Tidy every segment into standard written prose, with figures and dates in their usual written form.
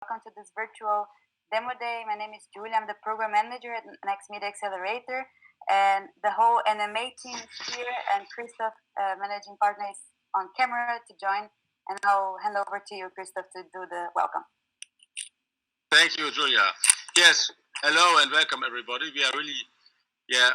welcome to this virtual demo day. My name is Julia. I'm the program manager at Next Media Accelerator, and the whole NMA team is here, and Christoph, managing partner, is on camera to join. And I'll hand over to you, Christoph, to do the welcome. Thank you, Julia. Yes, hello and welcome, everybody. We are really,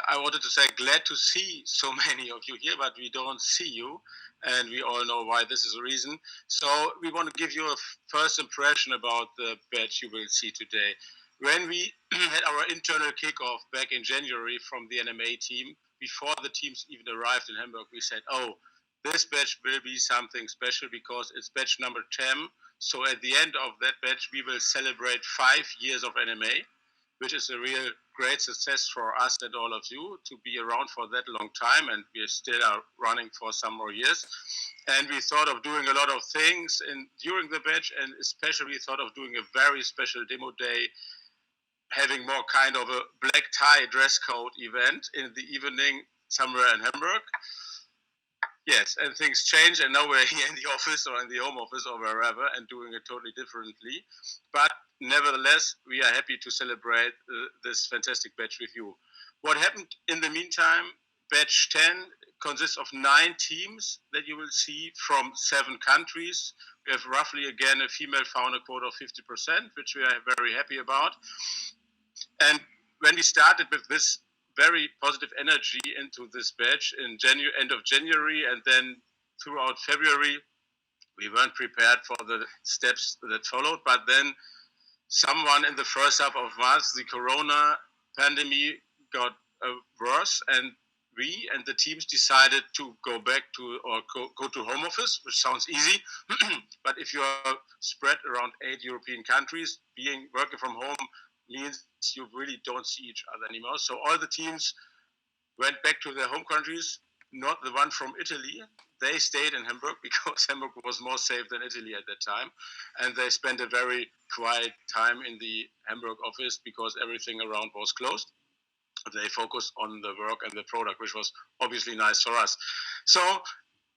I wanted to say glad to see so many of you here, but we don't see you, and we all know why this is the reason. So we want to give you a first impression about the badge you will see today. When we had our internal kickoff back in January from the NMA team, before the teams even arrived in Hamburg, we said, oh, this badge will be something special because it's badge number 10. So at the end of that badge, we will celebrate 5 years of NMA, which is a real great success for us and all of you to be around for that long time. And we still are running for some more years. And we thought of doing a lot of things during the badge, and especially we thought of doing a very special demo day, having more kind of a black tie dress code event in the evening somewhere in Hamburg. Yes, and things change, and now we're here in the office or in the home office or wherever and doing it totally differently. But nevertheless, we are happy to celebrate this fantastic badge with you. What happened in the meantime, badge 10 consists of 9 teams that you will see from 7 countries. We have roughly, again, a female founder quota of 50%, which we are very happy about. And when we started with this very positive energy into this badge in end of January, and then throughout February, we weren't prepared for the steps that followed. But then someone in the first half of March, the Corona pandemic got worse, and we and the teams decided to go back to or go to home office, which sounds easy. But if you are spread around 8 European countries, working from home means you really don't see each other anymore. So all the teams went back to their home countries, not the one from Italy. They stayed in Hamburg because Hamburg was more safe than Italy at that time. And they spent a very quiet time in the Hamburg office because everything around was closed. They focused on the work and the product, which was obviously nice for us. So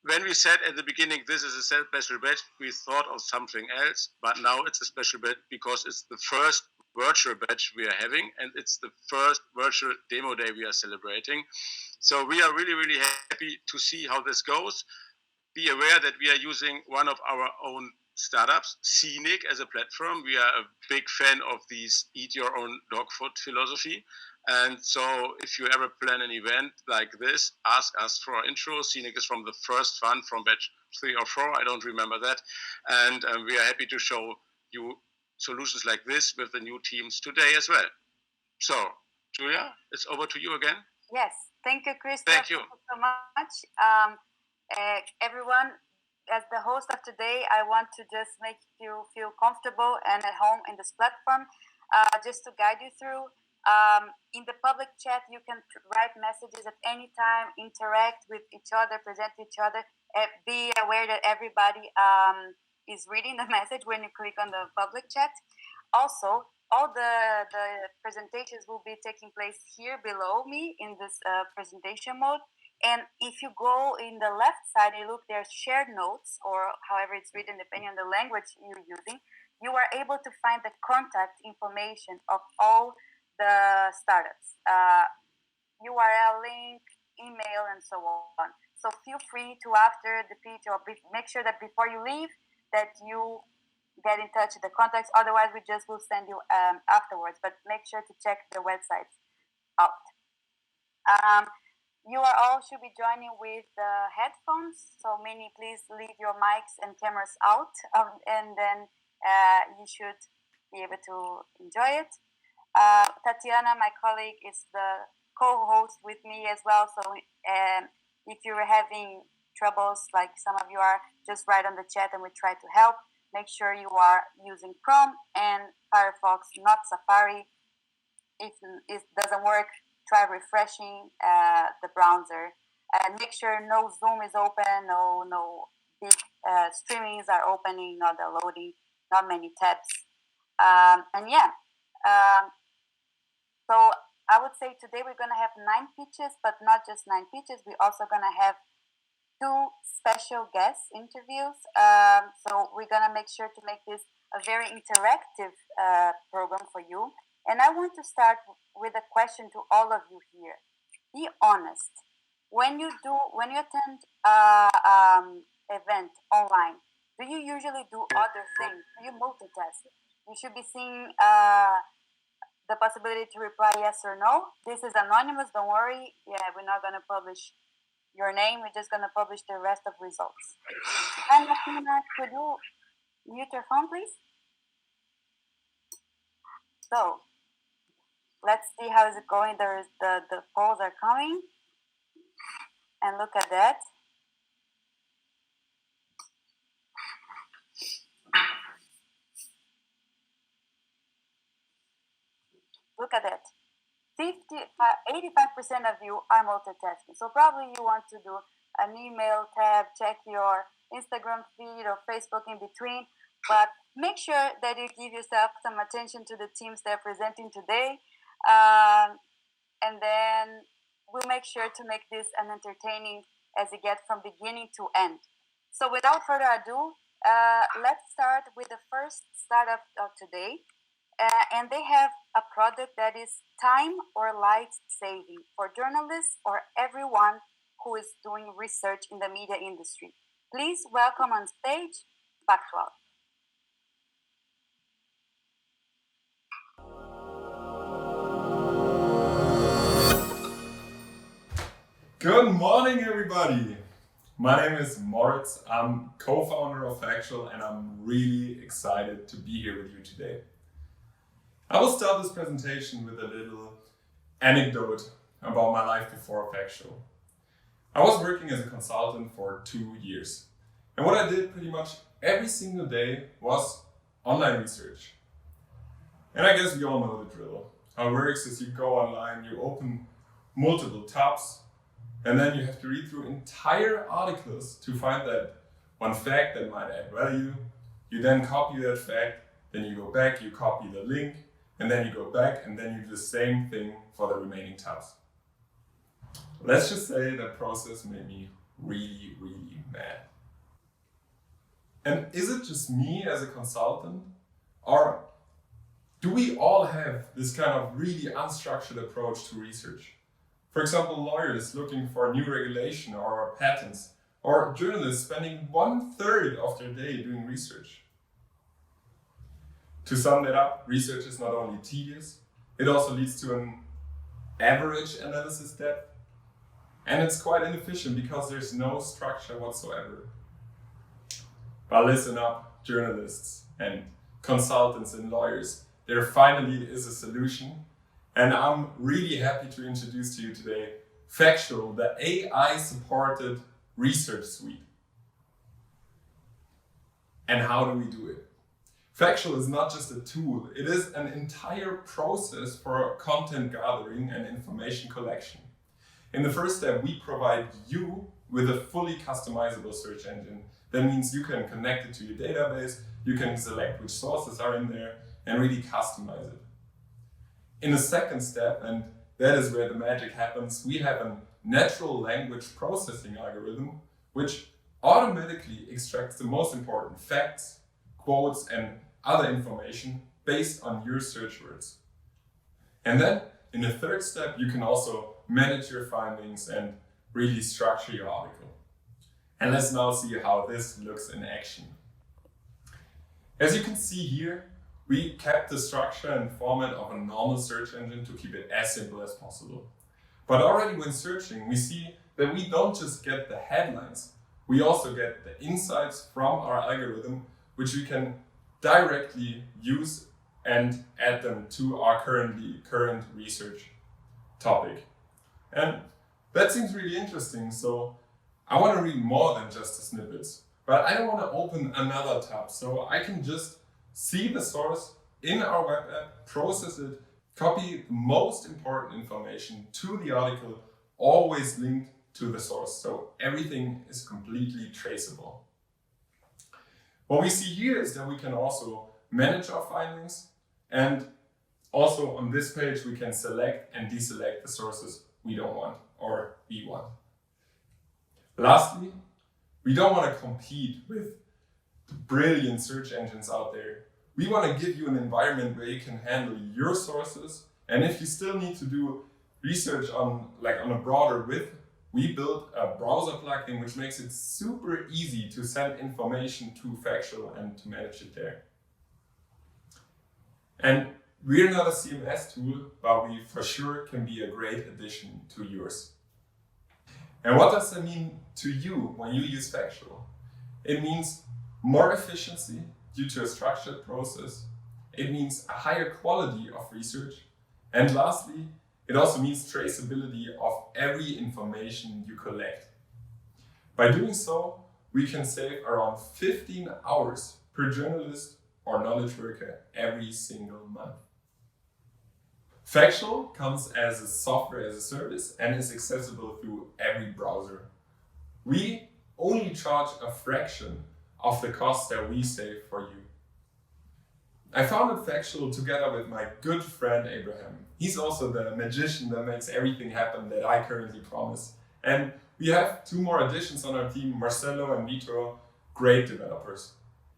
when we said at the beginning, this is a special badge, we thought of something else, but now it's a special badge because it's the first virtual badge we are having, and it's the first virtual demo day we are celebrating. So we are really, really happy to see how this goes. Be aware that we are using one of our own startups, Sceenic, as a platform. We are a big fan of these eat your own dog food philosophy. And so if you ever plan an event like this, ask us for our intro. Sceenic is from the first fund from batch 3 or 4, I don't remember that. And we are happy to show you solutions like this with the new teams today as well. So, Julia, it's over to you again. Yes, thank you, Christoph. Thank you so much. Everyone, as the host of today, I want to just make you feel comfortable and at home in this platform, just to guide you through. In the public chat, you can write messages at any time, interact with each other, present each other. Be aware that everybody is reading the message when you click on the public chat. Also, all the presentations will be taking place here below me in this presentation mode. And if you go in the left side, you look, there's shared notes, or however it's written, depending on the language you're using. You are able to find the contact information of all the startups, URL link, email, and so on. So feel free to, after the pitch, or make sure that before you leave, that you get in touch with the contacts. Otherwise, we just will send you afterwards. But make sure to check the websites out. You are all should be joining with headphones. So many, please leave your mics and cameras out, and then you should be able to enjoy it. Tatiana, my colleague, is the co-host with me as well. So if you're having troubles like some of you are, just write on the chat and we try to help. Make sure you are using Chrome and Firefox, not Safari. If it doesn't work, try refreshing the browser. And make sure no Zoom is open, no big streamings are opening, not loading, not many tabs. So I would say today we're going to have 9 pitches, but not just 9 pitches. We're also going to have 2 special guest interviews. So we're going to make sure to make this a very interactive program for you. And I want to start with a question to all of you here. Be honest. When you attend event online, do you usually do other things? Do you multitask? You should be seeing the possibility to reply yes or no. This is anonymous, don't worry. Yeah, we're not gonna publish your name, we're just gonna publish the rest of results. And Martina, could you mute your phone, please? So let's see how is it going. The polls are coming. And look at that. Look at that. 85% of you are multitasking. So probably you want to do an email tab, check your Instagram feed or Facebook in between, but make sure that you give yourself some attention to the teams they're presenting today. And then we'll make sure to make this an entertaining as it gets from beginning to end. So without further ado, let's start with the first startup of today. And they have a product that is time or light saving for journalists or everyone who is doing research in the media industry. Please welcome on stage, Faktual. Good morning, everybody. My name is Moritz. I'm co-founder of Factual, and I'm really excited to be here with you today. I will start this presentation with a little anecdote about my life before Factual. I was working as a consultant for 2 years, and what I did pretty much every single day was online research. And I guess we all know the drill. How it works is you go online, you open multiple tabs, and then you have to read through entire articles to find that one fact that might add value. You then copy that fact, then you go back, you copy the link, and then you go back, and then you do the same thing for the remaining tabs. Let's just say that process made me really, really mad. And is it just me as a consultant? Or do we all have this kind of really unstructured approach to research? For example, lawyers looking for new regulation or patents, or journalists spending 1/3 of their day doing research. To sum that up, research is not only tedious, it also leads to an average analysis depth, and it's quite inefficient because there's no structure whatsoever. But listen up, journalists and consultants and lawyers, there finally is a solution. And I'm really happy to introduce to you today Factual, the AI-supported research suite. And how do we do it? Factual is not just a tool, it is an entire process for content gathering and information collection. In the first step, we provide you with a fully customizable search engine. That means you can connect it to your database, you can select which sources are in there, and really customize it. In the second step, and that is where the magic happens, we have a natural language processing algorithm which automatically extracts the most important facts, quotes, and other information based on your search words. And then in the third step, you can also manage your findings and really structure your article. And let's now see how this looks in action. As you can see here, we kept the structure and format of a normal search engine to keep it as simple as possible. But already when searching, we see that we don't just get the headlines, we also get the insights from our algorithm, which we can directly use and add them to our current research topic. And that seems really interesting, so I want to read more than just the snippets, but I don't want to open another tab, so I can just see the source in our web app, process it, copy the most important information to the article, always linked to the source, so everything is completely traceable. What we see here is that we can also manage our findings, and also on this page we can select and deselect the sources we don't want or we want. Lastly, we don't want to compete with the brilliant search engines out there. We want to give you an environment where you can handle your sources. And if you still need to do research on a broader width, we built a browser plugin which makes it super easy to send information to Factual and to manage it there. And we're not a CMS tool, but we for sure can be a great addition to yours. And what does that mean to you when you use Factual? It means more efficiency due to a structured process. It means a higher quality of research. And lastly, it also means traceability of every information you collect. By doing so, we can save around 15 hours per journalist or knowledge worker every single month. Factual comes as a software as a service and is accessible through every browser. We only charge a fraction of the cost that we save for you. I founded Factual together with my good friend Abraham. He's also the magician that makes everything happen that I currently promise. And we have 2 more additions on our team, Marcelo and Vidoe, great developers.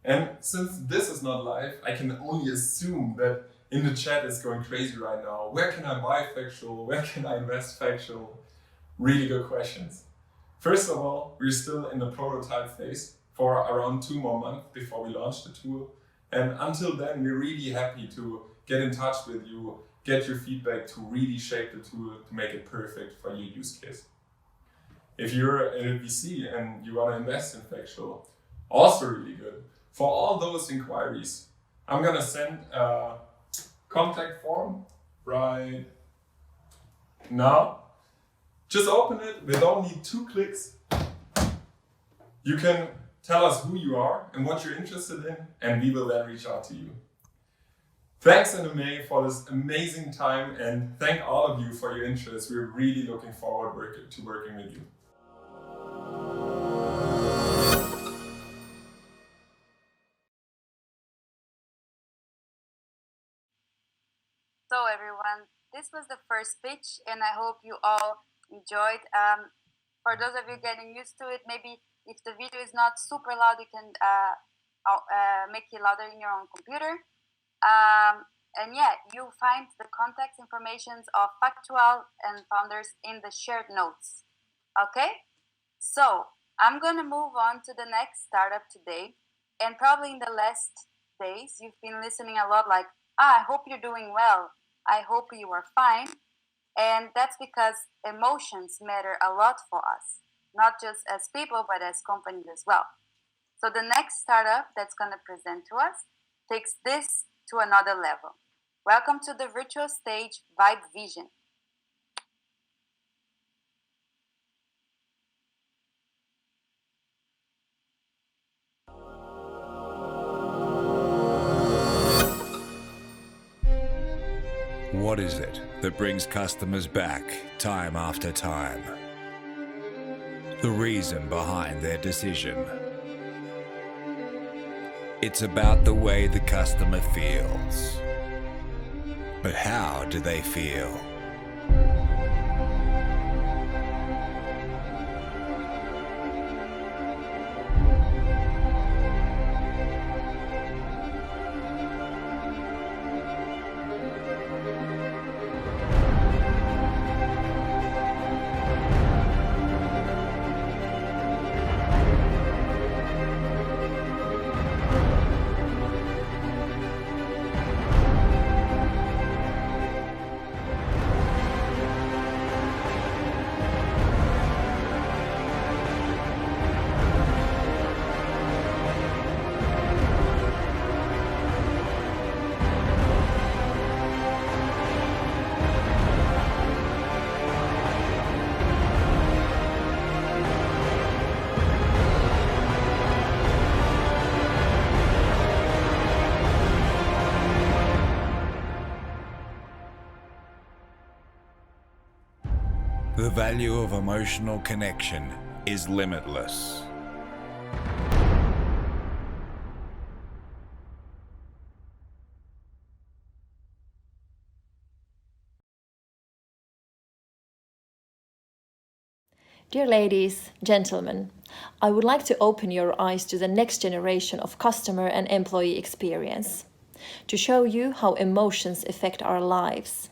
And since this is not live, I can only assume that in the chat it's going crazy right now. Where can I buy Factual? Where can I invest Factual? Really good questions. First of all, we're still in the prototype phase for around 2 more months before we launch the tool. And until then, we're really happy to get in touch with you, get your feedback to really shape the tool to make it perfect for your use case. If you're a VC and you want to invest in Factual, also really good. For all those inquiries, I'm going to send a contact form right now. Just open it with only 2 clicks. You can tell us who you are and what you're interested in, and we will then reach out to you. Thanks NMA for this amazing time, and thank all of you for your interest. We're really looking forward to working with you. So everyone, this was the first pitch, and I hope you all enjoyed. For those of you getting used to it, maybe if the video is not super loud, you can make it louder in your own computer. And yeah, you'll find the contact information of Factual and founders in the shared notes. Okay, so I'm gonna move on to the next startup today. And probably in the last days, you've been listening a lot like, I hope you're doing well. I hope you are fine. And that's because emotions matter a lot for us, not just as people, but as companies as well. So the next startup that's going to present to us takes this to another level. Welcome to the virtual stage, VibeVision. What is it that brings customers back time after time? The reason behind their decision. It's about the way the customer feels. But how do they feel? The value of emotional connection is limitless. Dear ladies, gentlemen, I would like to open your eyes to the next generation of customer and employee experience. to show you how emotions affect our lives.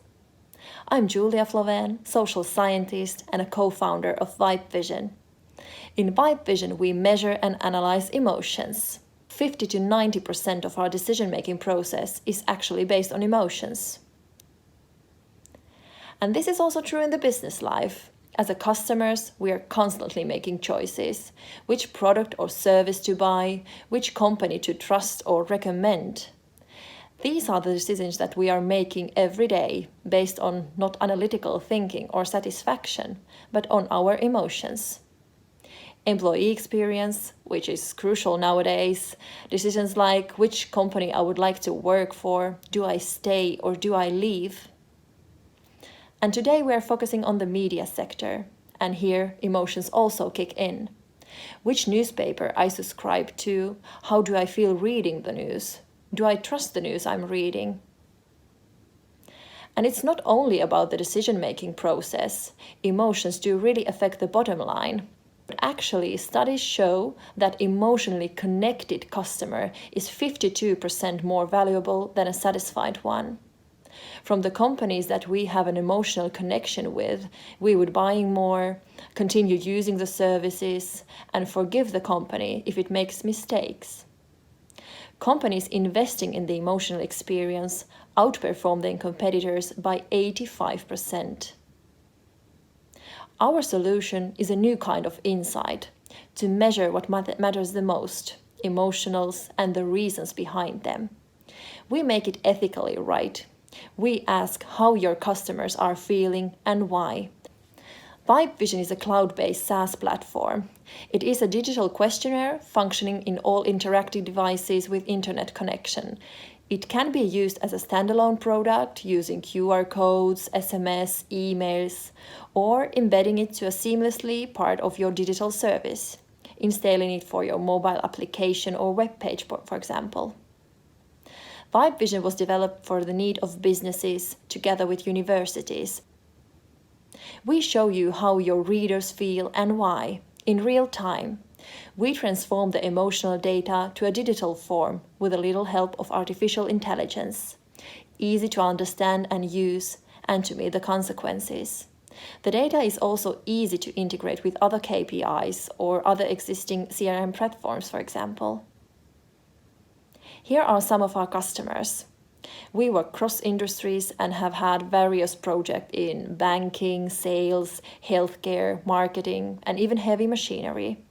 I'm Julia Floven, social scientist and a co-founder of VibeVision. In VibeVision, we measure and analyze emotions. 50 to 90% of our decision-making process is actually based on emotions. And this is also true in the business life. As a customers, we are constantly making choices. Which product or service to buy, which company to trust or recommend. These are the decisions that we are making every day based on not analytical thinking or satisfaction, but on our emotions. Employee experience, which is crucial nowadays, decisions like which company I would like to work for, do I stay or do I leave? And today we are focusing on the media sector, and here emotions also kick in. Which newspaper I subscribe to, how do I feel reading the news? Do I trust the news I'm reading? And it's not only about the decision-making process. Emotions do really affect the bottom line. But actually, studies show that emotionally connected customer is 52% more valuable than a satisfied one. From the companies that we have an emotional connection with, we would buy more, continue using the services, and forgive the company if it makes mistakes. Companies investing in the emotional experience outperform their competitors by 85%. Our solution is a new kind of insight to measure what matters the most, emotionals and the reasons behind them. We make it ethically right. We ask how your customers are feeling and why. VibeVision is a cloud-based SaaS platform. It is a digital questionnaire functioning in all interactive devices with internet connection. It can be used as a standalone product using QR codes, SMS, emails, or embedding it to a seamlessly part of your digital service, installing it for your mobile application or web page, for example. VibeVision was developed for the need of businesses together with universities. We show you how your readers feel and why, in real time. We transform the emotional data to a digital form with a little help of artificial intelligence. Easy to understand and use, and to meet the consequences. The data is also easy to integrate with other KPIs or other existing CRM platforms, for example. Here are some of our customers. We work cross industries and have had various projects in banking, sales, healthcare, marketing, and even heavy machinery.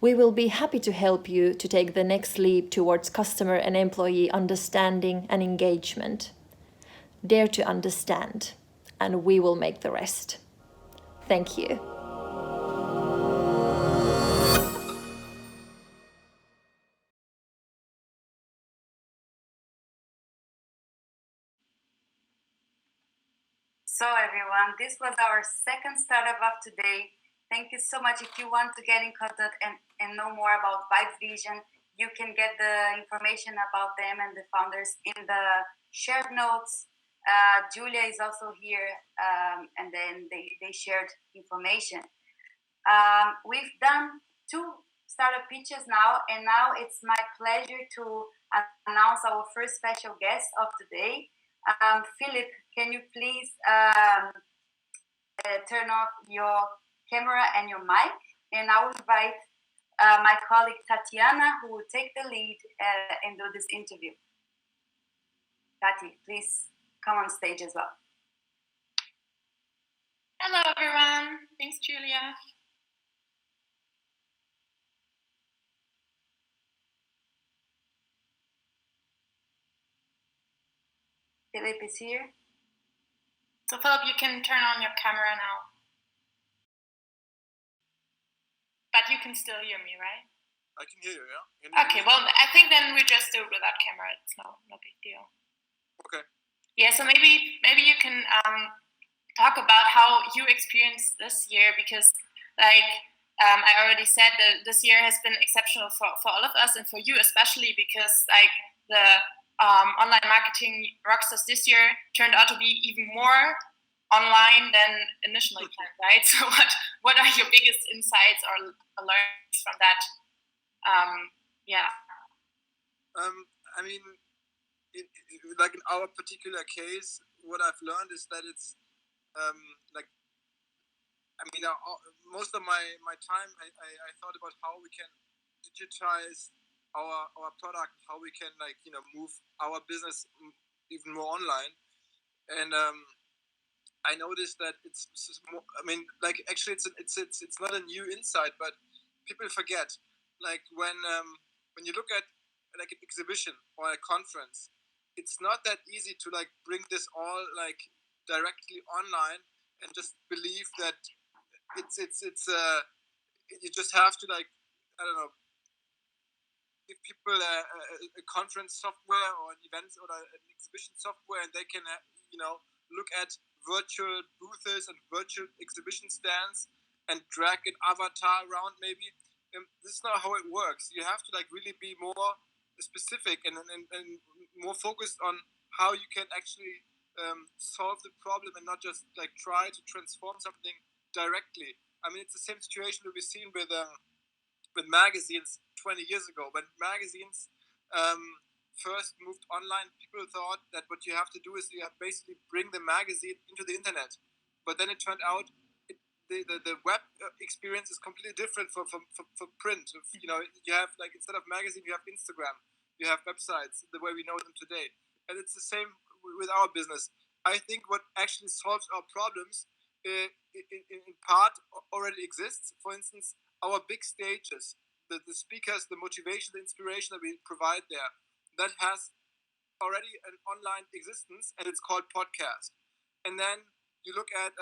We will be happy to help you to take the next leap towards customer and employee understanding and engagement. Dare to understand, and we will make the rest. Thank you. So everyone, this was our second startup of today. Thank you so much. If you want to get in contact and know more about VibeVision, you can get the information about them and the founders in the shared notes. Julia is also here, and then they shared information. We've done 2 startup pitches now, and now it's my pleasure to announce our first special guest of today. Philipp, can you please turn off your camera and your mic? And I will invite my colleague Tatiana, who will take the lead and do this interview. Tati, please come on stage as well. Hello, everyone. Thanks, Julia. Philipp is here. So, Philipp, you can turn on your camera now. But you can still hear me, right? I can hear you, yeah? Okay, well, I think then we just do it without camera. It's no big deal. Okay. Yeah, so maybe you can talk about how you experienced this year, because I already said that this year has been exceptional for all of us, and for you especially, because the Online Marketing Rockstars this year turned out to be even more online than initially planned, right? So what are your biggest insights or learnings from that? I mean, like in our particular case, what I've learned is that it's like, I mean, most of my time, I thought about how we can digitize our product, how we can move our business even more online. And I noticed that it's more, I mean, like actually it's not a new insight, but people forget, like when you look at like an exhibition or a conference, it's not that easy to like bring this all like directly online and just believe that it's you just have to, like, I don't know, give people a conference software or an event or an exhibition software, and they can look at virtual booths and virtual exhibition stands and drag an avatar around maybe. This is not how it works. You have to like really be more specific and more focused on how you can actually solve the problem and not just like try to transform something directly. I mean, it's the same situation that we've seen with magazines 20 years ago. When magazines first moved online, people thought that what you have to do is you have basically bring the magazine into the internet. But then it turned out the web experience is completely different for print. You have, like, instead of magazine, you have Instagram, you have websites the way we know them today. And it's the same with our business. I think what actually solves our problems in part already exists. For instance, our big stages, the speakers, the motivation, the inspiration that we provide there, that has already an online existence, and it's called podcast. And then you look at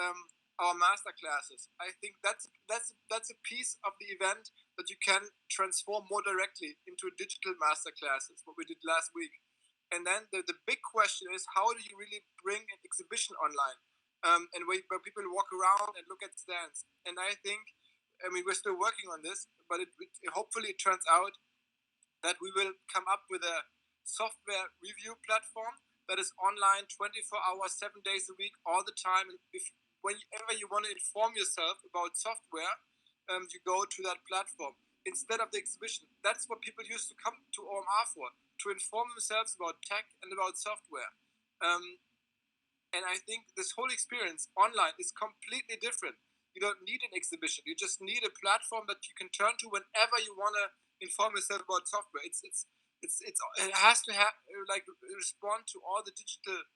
our master classes. I think that's a piece of the event that you can transform more directly into digital master classes, what we did last week. And then the big question is, how do you really bring an exhibition online, and where people walk around and look at stands? And I think, I mean, we're still working on this, but hopefully it turns out that we will come up with a software review platform that is online 24 hours, 7 days a week, all the time. And whenever you want to inform yourself about software, you go to that platform instead of the exhibition. That's what people used to come to OMR for, to inform themselves about tech and about software. And I think this whole experience online is completely different. You don't need an exhibition. You just need a platform that you can turn to whenever you want to inform yourself about software. It has to have, like, respond to all the digital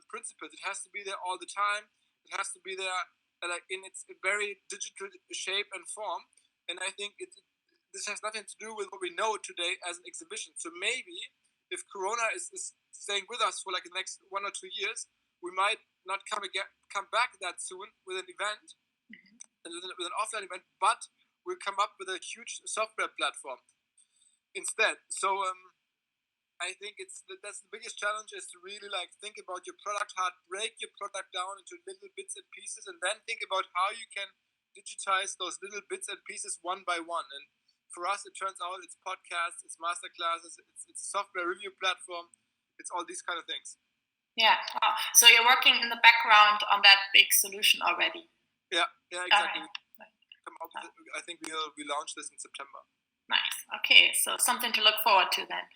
principles. It has to be there all the time. It has to be there like in its very digital shape and form. And I think this has nothing to do with what we know today as an exhibition. So maybe if Corona is staying with us for like the next 1 or 2 years, we might not come back that soon with an event, with an offline event, but we'll come up with a huge software platform instead. So I think that's the biggest challenge, is to really like think about your product hard, break your product down into little bits and pieces, and then think about how you can digitize those little bits and pieces one by one. And for us, it turns out it's podcasts, it's masterclasses, it's a software review platform, it's all these kind of things. Yeah. Wow. So you're working in the background on that big solution already. Yeah, exactly. I think we launched this in September. Nice. Okay, so something to look forward to then.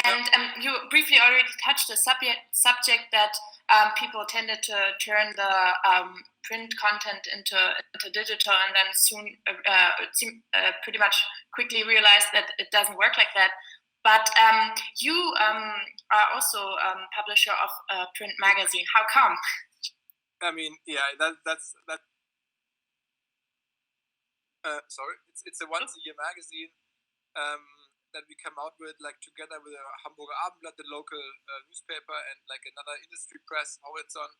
And you briefly already touched the subject that people tended to turn the print content into digital, and then soon pretty much quickly realized that it doesn't work like that. But you are also publisher of a print magazine. How come? I mean, yeah, that's sorry, it's a once-a-year magazine that we come out with, like, together with a Hamburger Abendblatt, the local newspaper, and like another industry press, Horizon,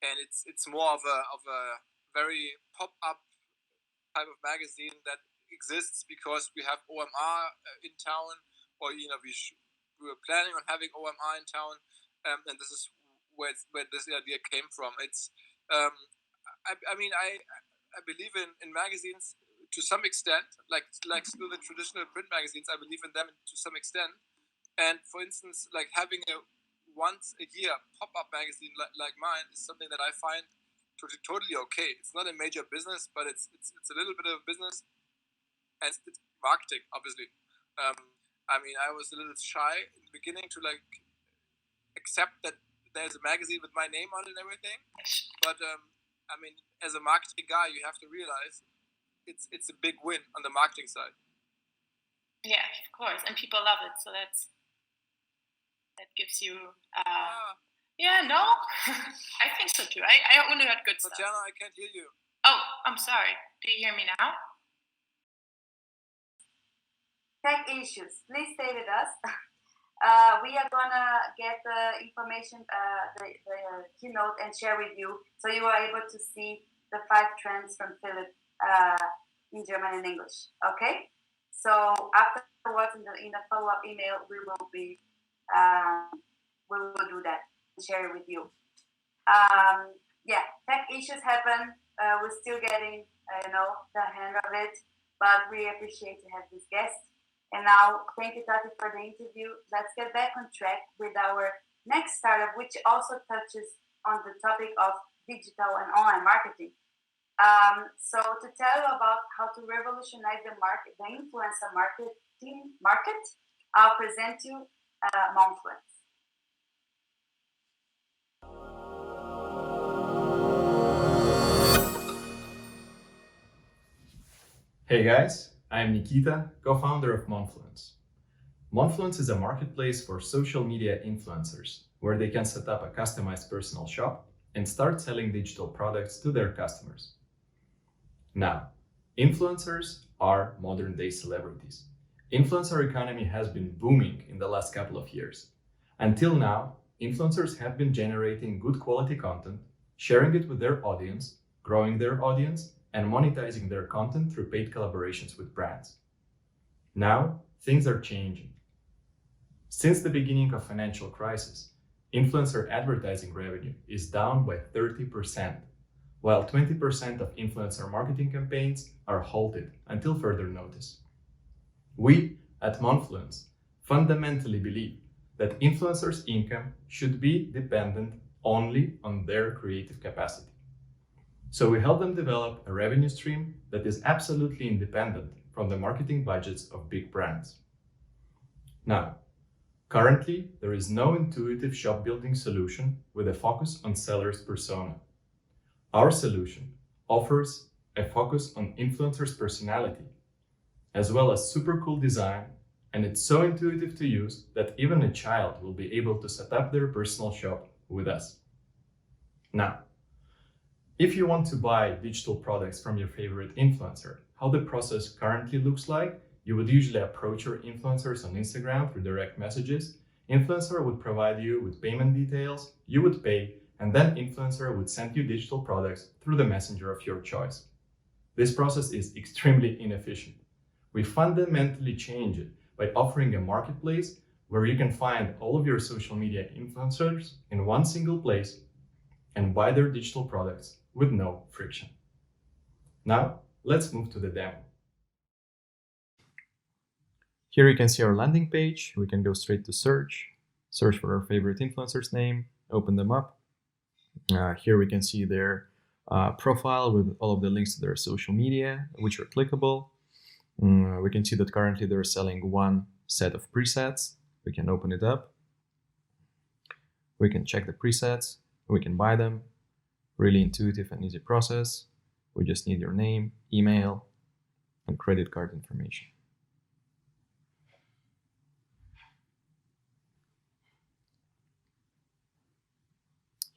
and it's more of a very pop-up type of magazine that exists because we have OMR in town, or we were planning on having OMR in town, and this is where this idea came from. It's I mean, I believe in magazines to some extent, like still the traditional print magazines. I believe in them to some extent, and for instance, like having a once a year pop-up magazine like mine is something that I find totally okay. It's not a major business, but it's a little bit of business. And it's marketing, obviously. I mean, I was a little shy in the beginning to like accept that there's a magazine with my name on it and everything. But I mean, as a marketing guy, you have to realize it's a big win on the marketing side. Yeah, of course, and people love it. So that gives you. Yeah, no, I think so too. I only heard good stuff. Tatjana, I can't hear you. Oh, I'm sorry. Do you hear me now? Tech issues. Please stay with us. We are gonna get the information, the keynote, and share with you, so you are able to see the 5 trends from Philipp in German and English. Okay. So afterwards, in the follow-up email, we will do that and share it with you. Yeah, tech issues happen. We're still getting, the hang of it, but we appreciate to have this guest. And now, thank you, Tati, for the interview. Let's get back on track with our next startup, which also touches on the topic of digital and online marketing. So to tell you about how to revolutionize the influencer market, I'll present you Monfluence. Hey guys, I'm Nikita, co-founder of Monfluence. Monfluence is a marketplace for social media influencers, where they can set up a customized personal shop and start selling digital products to their customers. Now, influencers are modern-day celebrities. Influencer economy has been booming in the last couple of years. Until now, influencers have been generating good quality content, sharing it with their audience, growing their audience, and monetizing their content through paid collaborations with brands. Now, things are changing. Since the beginning of financial crisis, influencer advertising revenue is down by 30%, while 20% of influencer marketing campaigns are halted until further notice. We at Monfluence fundamentally believe that influencers' income should be dependent only on their creative capacity. So we help them develop a revenue stream that is absolutely independent from the marketing budgets of big brands. Now, currently, there is no intuitive shop building solution with a focus on seller's persona. Our solution offers a focus on influencer's personality, as well as super cool design, and it's so intuitive to use that even a child will be able to set up their personal shop with us. Now, if you want to buy digital products from your favorite influencer, how the process currently looks like, you would usually approach your influencers on Instagram through direct messages. Influencer would provide you with payment details, you would pay, and then influencer would send you digital products through the messenger of your choice. This process is extremely inefficient. We fundamentally change it by offering a marketplace where you can find all of your social media influencers in one single place and buy their digital products with no friction. Now, let's move to the demo. Here you can see our landing page. We can go straight to search for our favorite influencer's name, open them up. Here we can see their profile with all of the links to their social media, which are clickable. We can see that currently they're selling one set of presets. We can open it up. We can check the presets. We can buy them. Really intuitive and easy process. We just need your name, email, and credit card information.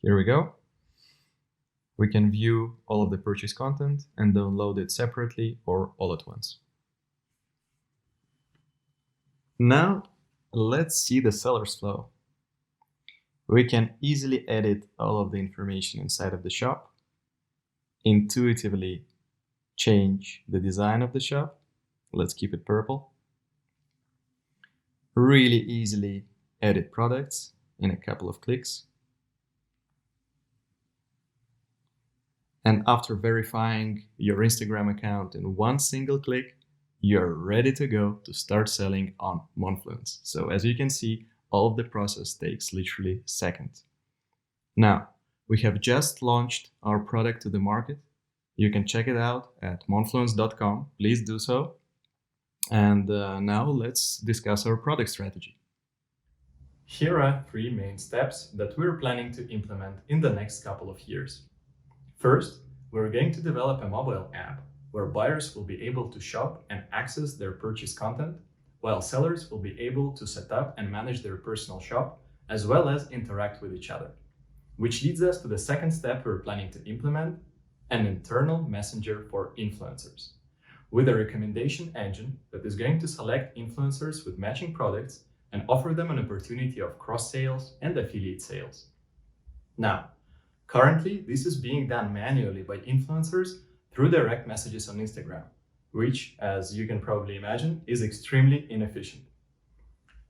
Here we go. We can view all of the purchase content and download it separately or all at once. Now, let's see the seller's flow. We can easily edit all of the information inside of the shop, intuitively change the design of the shop. Let's keep it purple. Really easily edit products in a couple of clicks. And after verifying your Instagram account in one single click, you're ready to go to start selling on Monfluence. So as you can see, all of the process takes literally seconds. Now, we have just launched our product to the market. You can check it out at monfluence.com. Please do so. And now let's discuss our product strategy. Here are 3 main steps that we're planning to implement in the next couple of years. First, we're going to develop a mobile app where buyers will be able to shop and access their purchase content, while sellers will be able to set up and manage their personal shop, as well as interact with each other. Which leads us to the second step we're planning to implement, an internal messenger for influencers, with a recommendation engine that is going to select influencers with matching products and offer them an opportunity of cross-sales and affiliate sales. Now, currently, this is being done manually by influencers through direct messages on Instagram, which, as you can probably imagine, is extremely inefficient.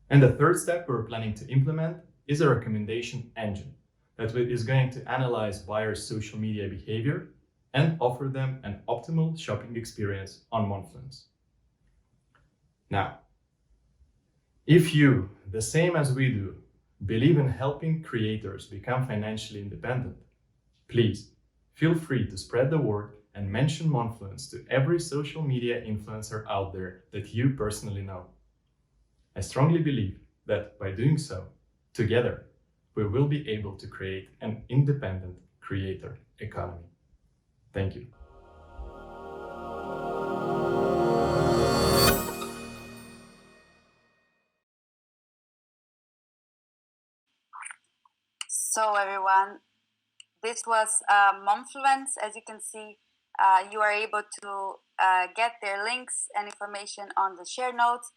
And the third step we're planning to implement is a recommendation engine that is going to analyze buyers' social media behavior and offer them an optimal shopping experience on Monfluence. Now, if you, the same as we do, believe in helping creators become financially independent, please feel free to spread the word and mention Monfluence to every social media influencer out there that you personally know. I strongly believe that by doing so, together, we will be able to create an independent creator economy. Thank you. So everyone, this was Monfluence. As you can see, you are able to get their links and information on the share notes.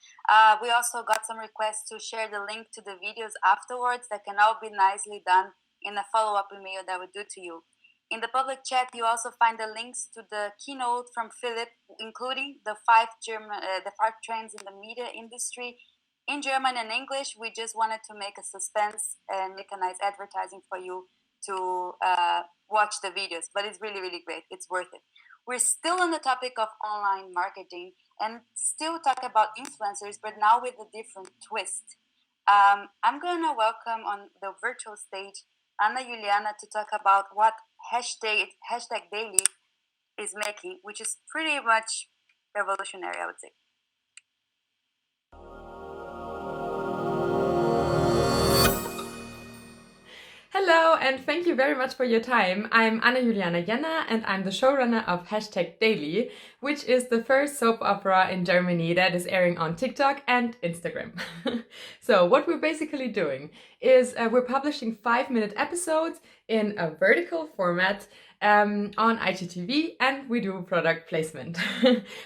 We also got some requests to share the link to the videos afterwards. That can all be nicely done in a follow-up email that we do to you. In the public chat, you also find the links to the keynote from Philipp, including the 5 trends in the media industry in German and English. We just wanted to make a suspense and mechanize advertising for you to watch the videos, but it's really, really great. It's worth it. We're still on the topic of online marketing and still talk about influencers, but now with a different twist. I'm going to welcome on the virtual stage Anita Zielina to talk about what HashtagDaily is making, which is pretty much revolutionary, I would say. Hello, and thank you very much for your time. I'm Anita Zielina and I'm the showrunner of HashtagDaily, which is the first soap opera in Germany that is airing on TikTok and Instagram. So what we're basically doing is we're publishing 5-minute episodes in a vertical format on IGTV, and we do product placement.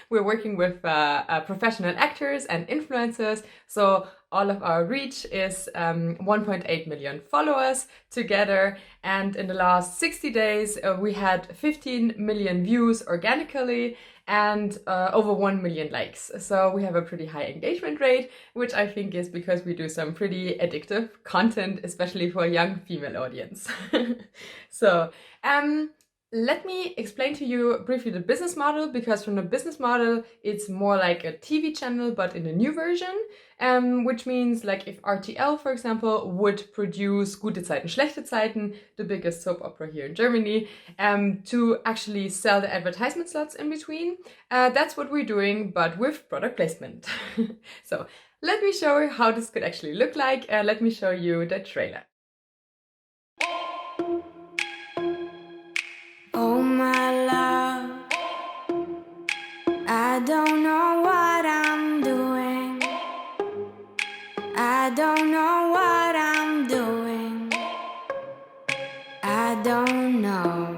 We're working with professional actors and influencers, so all of our reach is 1.8 million followers together, and in the last 60 days we had 15 million views organically and over 1 million likes. So we have a pretty high engagement rate, which I think is because we do some pretty addictive content, especially for a young female audience. So let me explain to you briefly the business model, because from the business model, it's more like a TV channel, but in a new version, which means like if RTL, for example, would produce Gute Zeiten, Schlechte Zeiten, the biggest soap opera here in Germany, to actually sell the advertisement slots in between. That's what we're doing, but with product placement. So let me show you how this could actually look like. Let me show you the trailer. Oh my love, I don't know what I'm doing. I don't know what I'm doing. I don't know.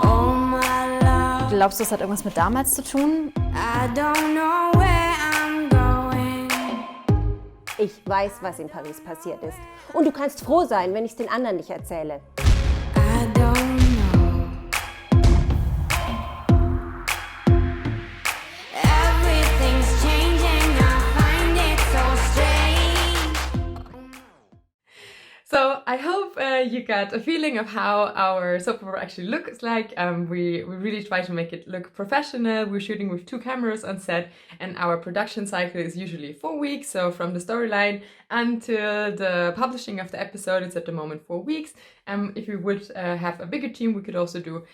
Oh my love. Glaubst du, es hat irgendwas mit damals zu tun? I don't know where I'm going. Ich weiß, was in Paris passiert ist. Und du kannst froh sein, wenn ich es den anderen nicht erzähle. I don't know. Everything's changing, I find it so strange. So I hope you got a feeling of how our soap opera actually looks like. We really try to make it look professional. We're shooting with 2 cameras on set, and our production cycle is usually 4 weeks. So from the storyline until the publishing of the episode, it's at the moment 4 weeks. If we would have a bigger team, we could also do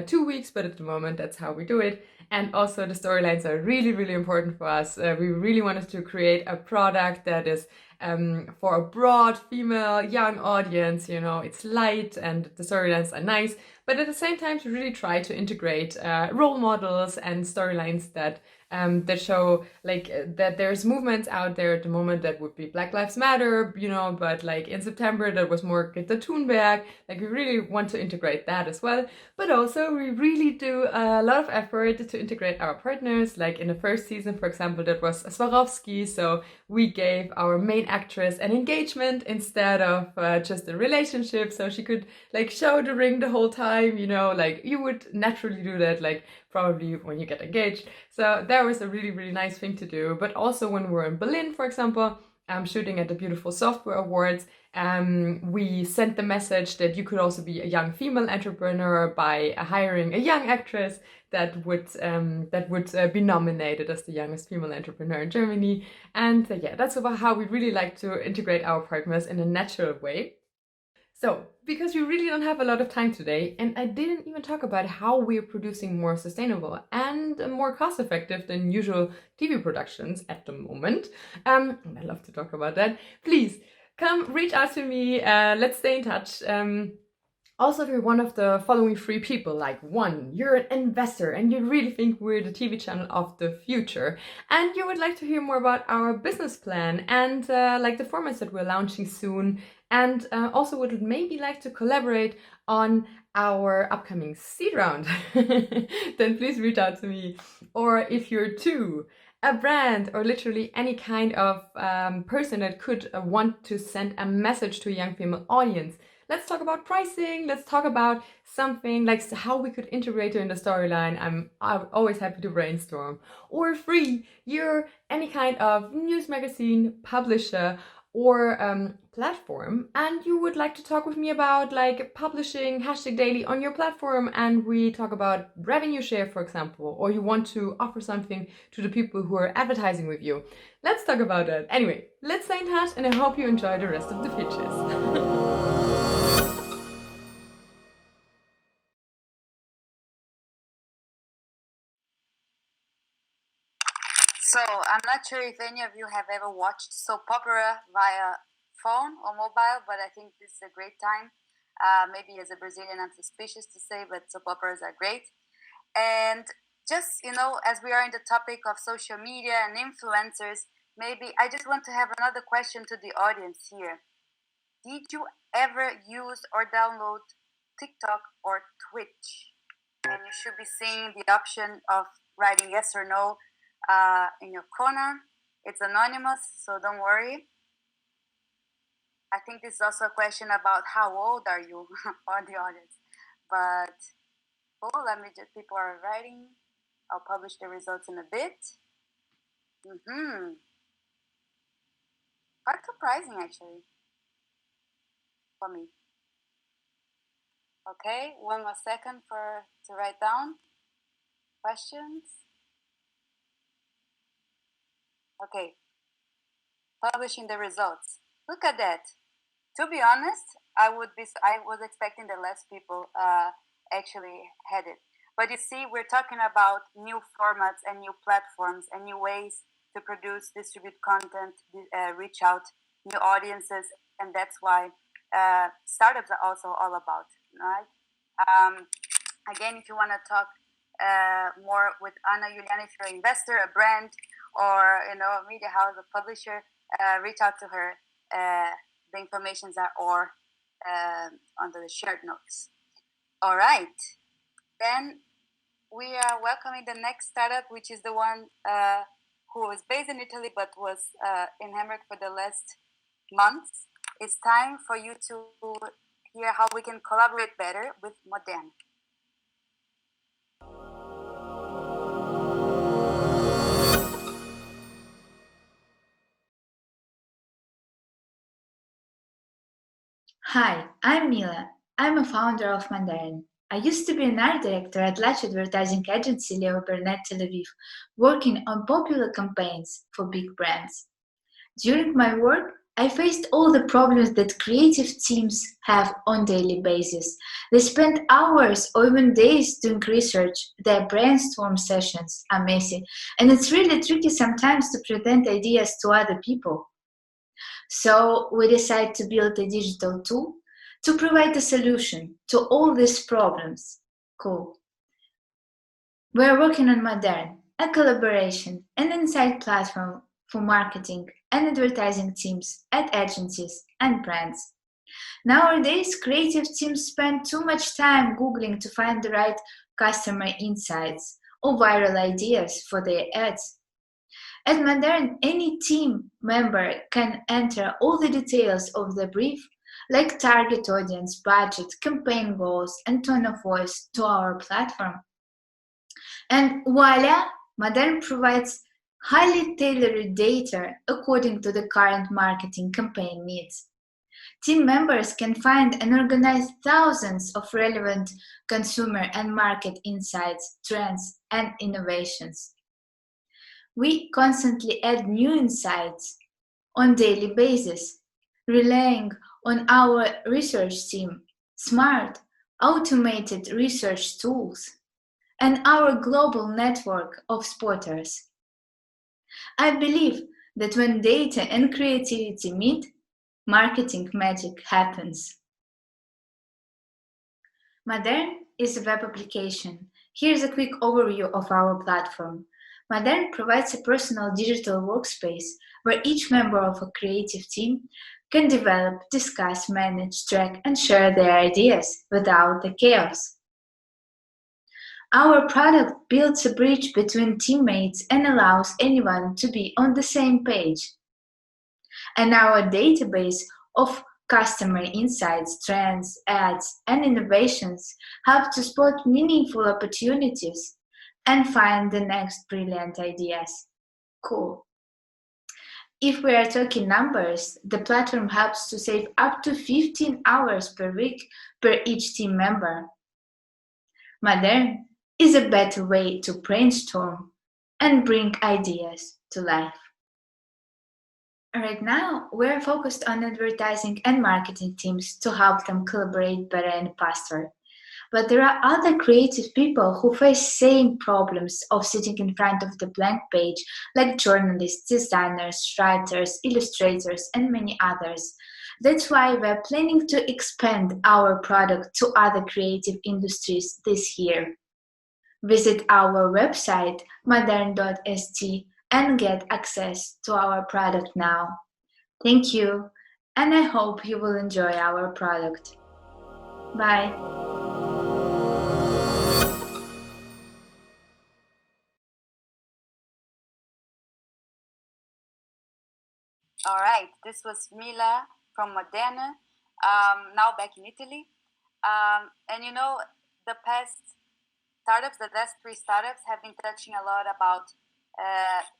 2 weeks, but at the moment that's how we do it. And also the storylines are really, really important for us. We really wanted to create a product that is for a broad female young audience. You know, it's light and the storylines are nice, but at the same time to really try to integrate role models and storylines that show like that there's movements out there at the moment that would be Black Lives Matter, you know, but like in September that was more Greta Thunberg. Like we really want to integrate that as well, but also we really do a lot of effort to integrate our partners. Like in the first season, for example, that was Swarovski, so we gave our main actress an engagement instead of just a relationship, so she could like show the ring the whole time, you know, like you would naturally do that like probably when you get engaged. So that was a really, really nice thing to do. But also when we were in Berlin, for example, shooting at the Beautiful Software Awards, we sent the message that you could also be a young female entrepreneur by hiring a young actress that would be nominated as the youngest female entrepreneur in Germany. And yeah, that's about how we really like to integrate our partners in a natural way. So, because we really don't have a lot of time today, and I didn't even talk about how we're producing more sustainable and more cost-effective than usual TV productions at the moment, and I love to talk about that, please come reach out to me, let's stay in touch. Also, if you're one of the following 3 people, like 1, you're an investor and you really think we're the TV channel of the future, and you would like to hear more about our business plan and like the formats that we're launching soon, and also would maybe like to collaborate on our upcoming seed round, then please reach out to me. Or if you're 2, a brand or literally any kind of person that could want to send a message to a young female audience, let's talk about pricing. Let's talk about something like how we could integrate it in the storyline. I'm always happy to brainstorm. Or 3, you're any kind of news magazine, publisher, or platform, and you would like to talk with me about like publishing #daily on your platform, and we talk about revenue share, for example, or you want to offer something to the people who are advertising with you. Let's talk about that. Anyway, let's stay in touch, and I hope you enjoy the rest of the pitches. So I'm not sure if any of you have ever watched soap opera via phone or mobile, but I think this is a great time. Maybe as a Brazilian, I'm suspicious to say, but soap operas are great. And just, you know, as we are in the topic of social media and influencers, maybe I just want to have another question to the audience here. Did you ever use or download TikTok or Twitch? And you should be seeing the option of writing yes or no in your corner. It's anonymous, so don't worry. I think this is also a question about how old are you on the audience. But let me just, people are writing. I'll publish the results in a bit. Quite surprising actually for me. Okay, one more second to write down questions. Okay, publishing the results. Look at that. To be honest, I was expecting that less people actually had it. But you see, we're talking about new formats and new platforms and new ways to produce, distribute content, reach out new audiences, and that's why startups are also all about, right? Again, if you want to talk more with Anna Zielina, if you're an investor, a brand, or a media house, a publisher, reach out to her. The informations are all under the shared notes. All right, then we are welcoming the next startup, which is the one who was based in Italy but was in Hamburg for the last months. It's time for you to hear how we can collaborate better with Moderne. Hi, I'm Mila. I'm a founder of Moderne. I used to be an art director at large advertising agency Leo Burnett Tel Aviv, working on popular campaigns for big brands. During my work, I faced all the problems that creative teams have on daily basis. They spend hours or even days doing research. Their brainstorm sessions are messy, and it's really tricky sometimes to present ideas to other people. So we decided to build a digital tool to provide a solution to all these problems. Cool. We're working on Moderne, a collaboration and insight platform for marketing and advertising teams at agencies and brands. Nowadays, creative teams spend too much time Googling to find the right customer insights or viral ideas for their ads. At Moderne, any team member can enter all the details of the brief, like target audience, budget, campaign goals, and tone of voice, to our platform. And voila, Moderne provides highly tailored data according to the current marketing campaign needs. Team members can find and organize thousands of relevant consumer and market insights, trends, and innovations. We constantly add new insights on a daily basis, relying on our research team, smart, automated research tools, and our global network of spotters. I believe that when data and creativity meet, marketing magic happens. Moderne is a web application. Here's a quick overview of our platform. Moderne provides a personal digital workspace where each member of a creative team can develop, discuss, manage, track, and share their ideas without the chaos. Our product builds a bridge between teammates and allows anyone to be on the same page. And our database of customer insights, trends, ads, and innovations help to spot meaningful opportunities and find the next brilliant ideas. Cool. If we are talking numbers, the platform helps to save up to 15 hours per week per each team member. Moderne is a better way to brainstorm and bring ideas to life. Right now, we're focused on advertising and marketing teams to help them collaborate better and faster. But there are other creative people who face same problems of sitting in front of the blank page, like journalists, designers, writers, illustrators, and many others. That's why we're planning to expand our product to other creative industries this year. Visit our website, moderne.st, and get access to our product now. Thank you, and I hope you will enjoy our product. Bye. All right, this was Mila from Moderne, now back in Italy. And you know, the last 3 startups have been touching a lot about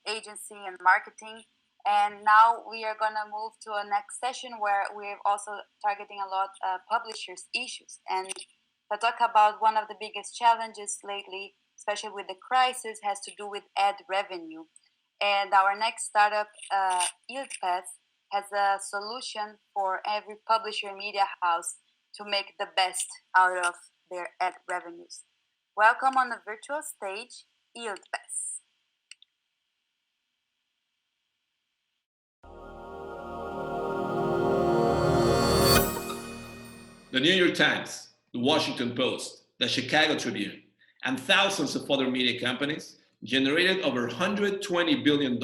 agency and marketing. And now we are going to move to a next session where we're also targeting a lot publishers' issues. And to talk about one of the biggest challenges lately, especially with the crisis, has to do with ad revenue. And our next startup, yieldPass, has a solution for every publisher and media house to make the best out of their ad revenues. Welcome on the virtual stage, yieldPass. The New York Times, the Washington Post, the Chicago Tribune, and thousands of other media companies generated over $120 billion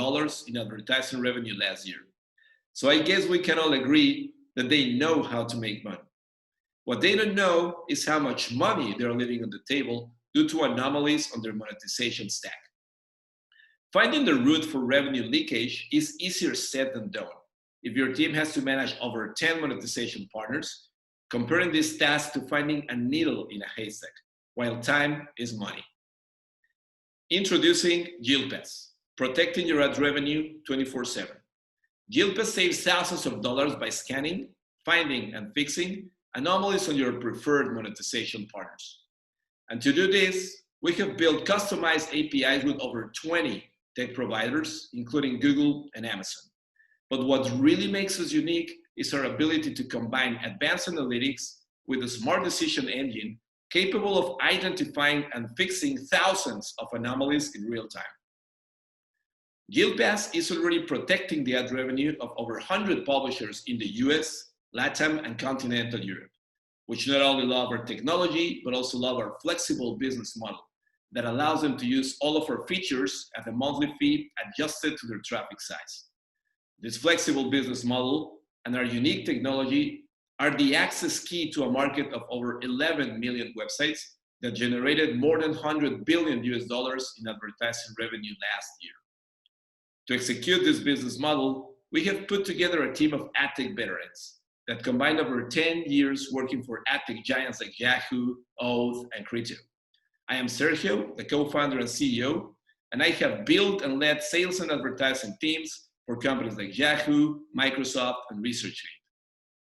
in advertising revenue last year. So I guess we can all agree that they know how to make money. What they don't know is how much money they're leaving on the table due to anomalies on their monetization stack. Finding the root for revenue leakage is easier said than done. If your team has to manage over 10 monetization partners, comparing this task to finding a needle in a haystack, while time is money. Introducing yieldPass, protecting your ad revenue 24/7. yieldPass saves thousands of dollars by scanning, finding and fixing anomalies on your preferred monetization partners. And to do this, we have built customized APIs with over 20 tech providers, including Google and Amazon. But what really makes us unique is our ability to combine advanced analytics with a smart decision engine capable of identifying and fixing thousands of anomalies in real time. yieldPass is already protecting the ad revenue of over 100 publishers in the US, LATAM, and continental Europe, which not only love our technology, but also love our flexible business model that allows them to use all of our features at a monthly fee adjusted to their traffic size. This flexible business model and our unique technology are the access key to a market of over 11 million websites that generated more than $100 billion in advertising revenue last year. To execute this business model, we have put together a team of AdTech veterans that combined over 10 years working for AdTech giants like Yahoo, Oath, and Criteo. I am Sergio, the co-founder and CEO, and I have built and led sales and advertising teams for companies like Yahoo, Microsoft, and ResearchGate.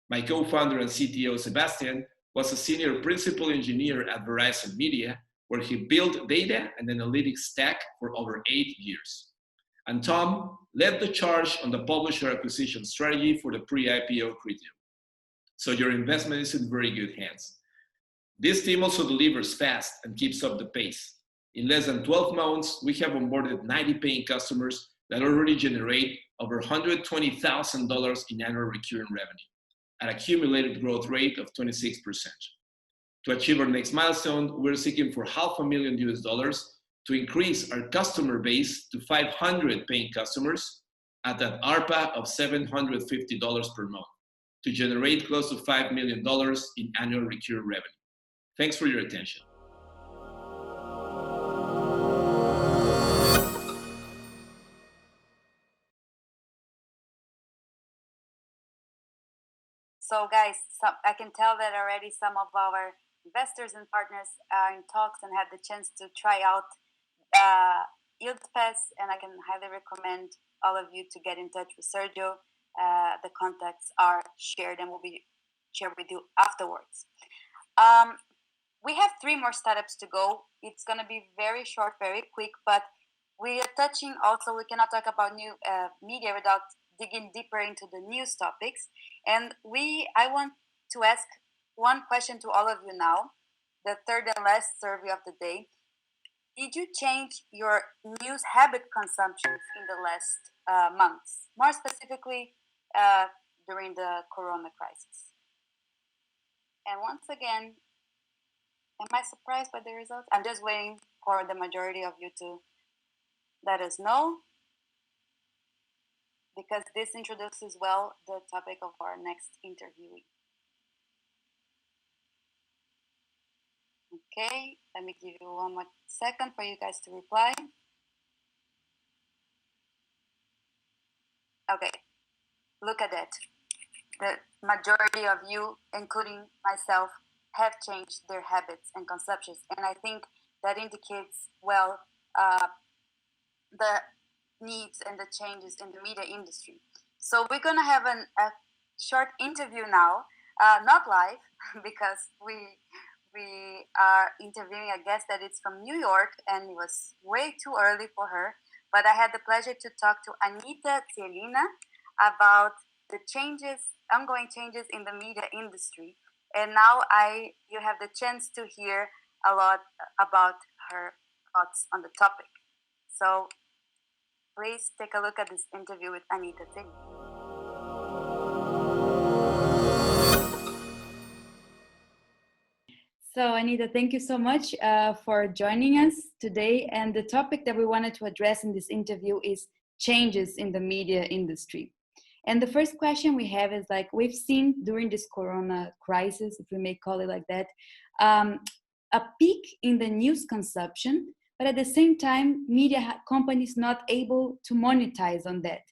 My co-founder and CTO, Sebastian, was a senior principal engineer at Verizon Media, where he built data and analytics stack for over 8 years. And Tom led the charge on the publisher acquisition strategy for the pre-IPO Criteo. So your investment is in very good hands. This team also delivers fast and keeps up the pace. In less than 12 months, we have onboarded 90 paying customers that already generate over $120,000 in annual recurring revenue, an accumulated growth rate of 26%. To achieve our next milestone, we're seeking for $500,000 to increase our customer base to 500 paying customers at an ARPA of $750 per month to generate close to $5 million in annual recurring revenue. Thanks for your attention. So guys, I can tell that already some of our investors and partners are in talks and had the chance to try out yieldPass, and I can highly recommend all of you to get in touch with Sergio. The contacts are shared and will be shared with you afterwards. We have 3 more startups to go. It's going to be very short, very quick, but we are touching also, we cannot talk about new media without digging deeper into the news topics. And I want to ask one question to all of you now, the third and last survey of the day. Did you change your news habit consumptions in the last months? More specifically, during the Corona crisis. And once again, am I surprised by the results? I'm just waiting for the majority of you to let us know, because this introduces well the topic of our next interviewee. Okay, let me give you one more second for you guys to reply. Okay, look at that. The majority of you, including myself, have changed their habits and consumptions. And I think that indicates well the needs and the changes in the media industry. So we're going to have a short interview now, not live, because we are interviewing a guest that is from New York, and it was way too early for her. But I had the pleasure to talk to Anita Zielina about the ongoing changes in the media industry. And now you have the chance to hear a lot about her thoughts on the topic. So please take a look at this interview with Anita Zielina. So Anita, thank you so much for joining us today. And the topic that we wanted to address in this interview is changes in the media industry. And the first question we have is, like, we've seen during this Corona crisis, if we may call it like that, a peak in the news consumption, but at the same time, media companies not able to monetize on that.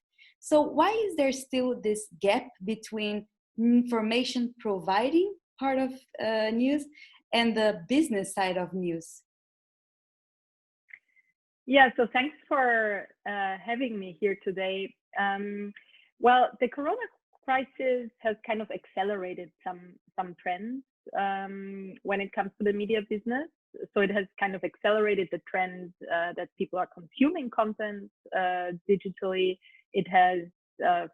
So why is there still this gap between information providing part of news and the business side of news? Yeah, so thanks for having me here today. Well, the Corona crisis has kind of accelerated some trends when it comes to the media business. So it has kind of accelerated the trend that people are consuming content digitally. It has,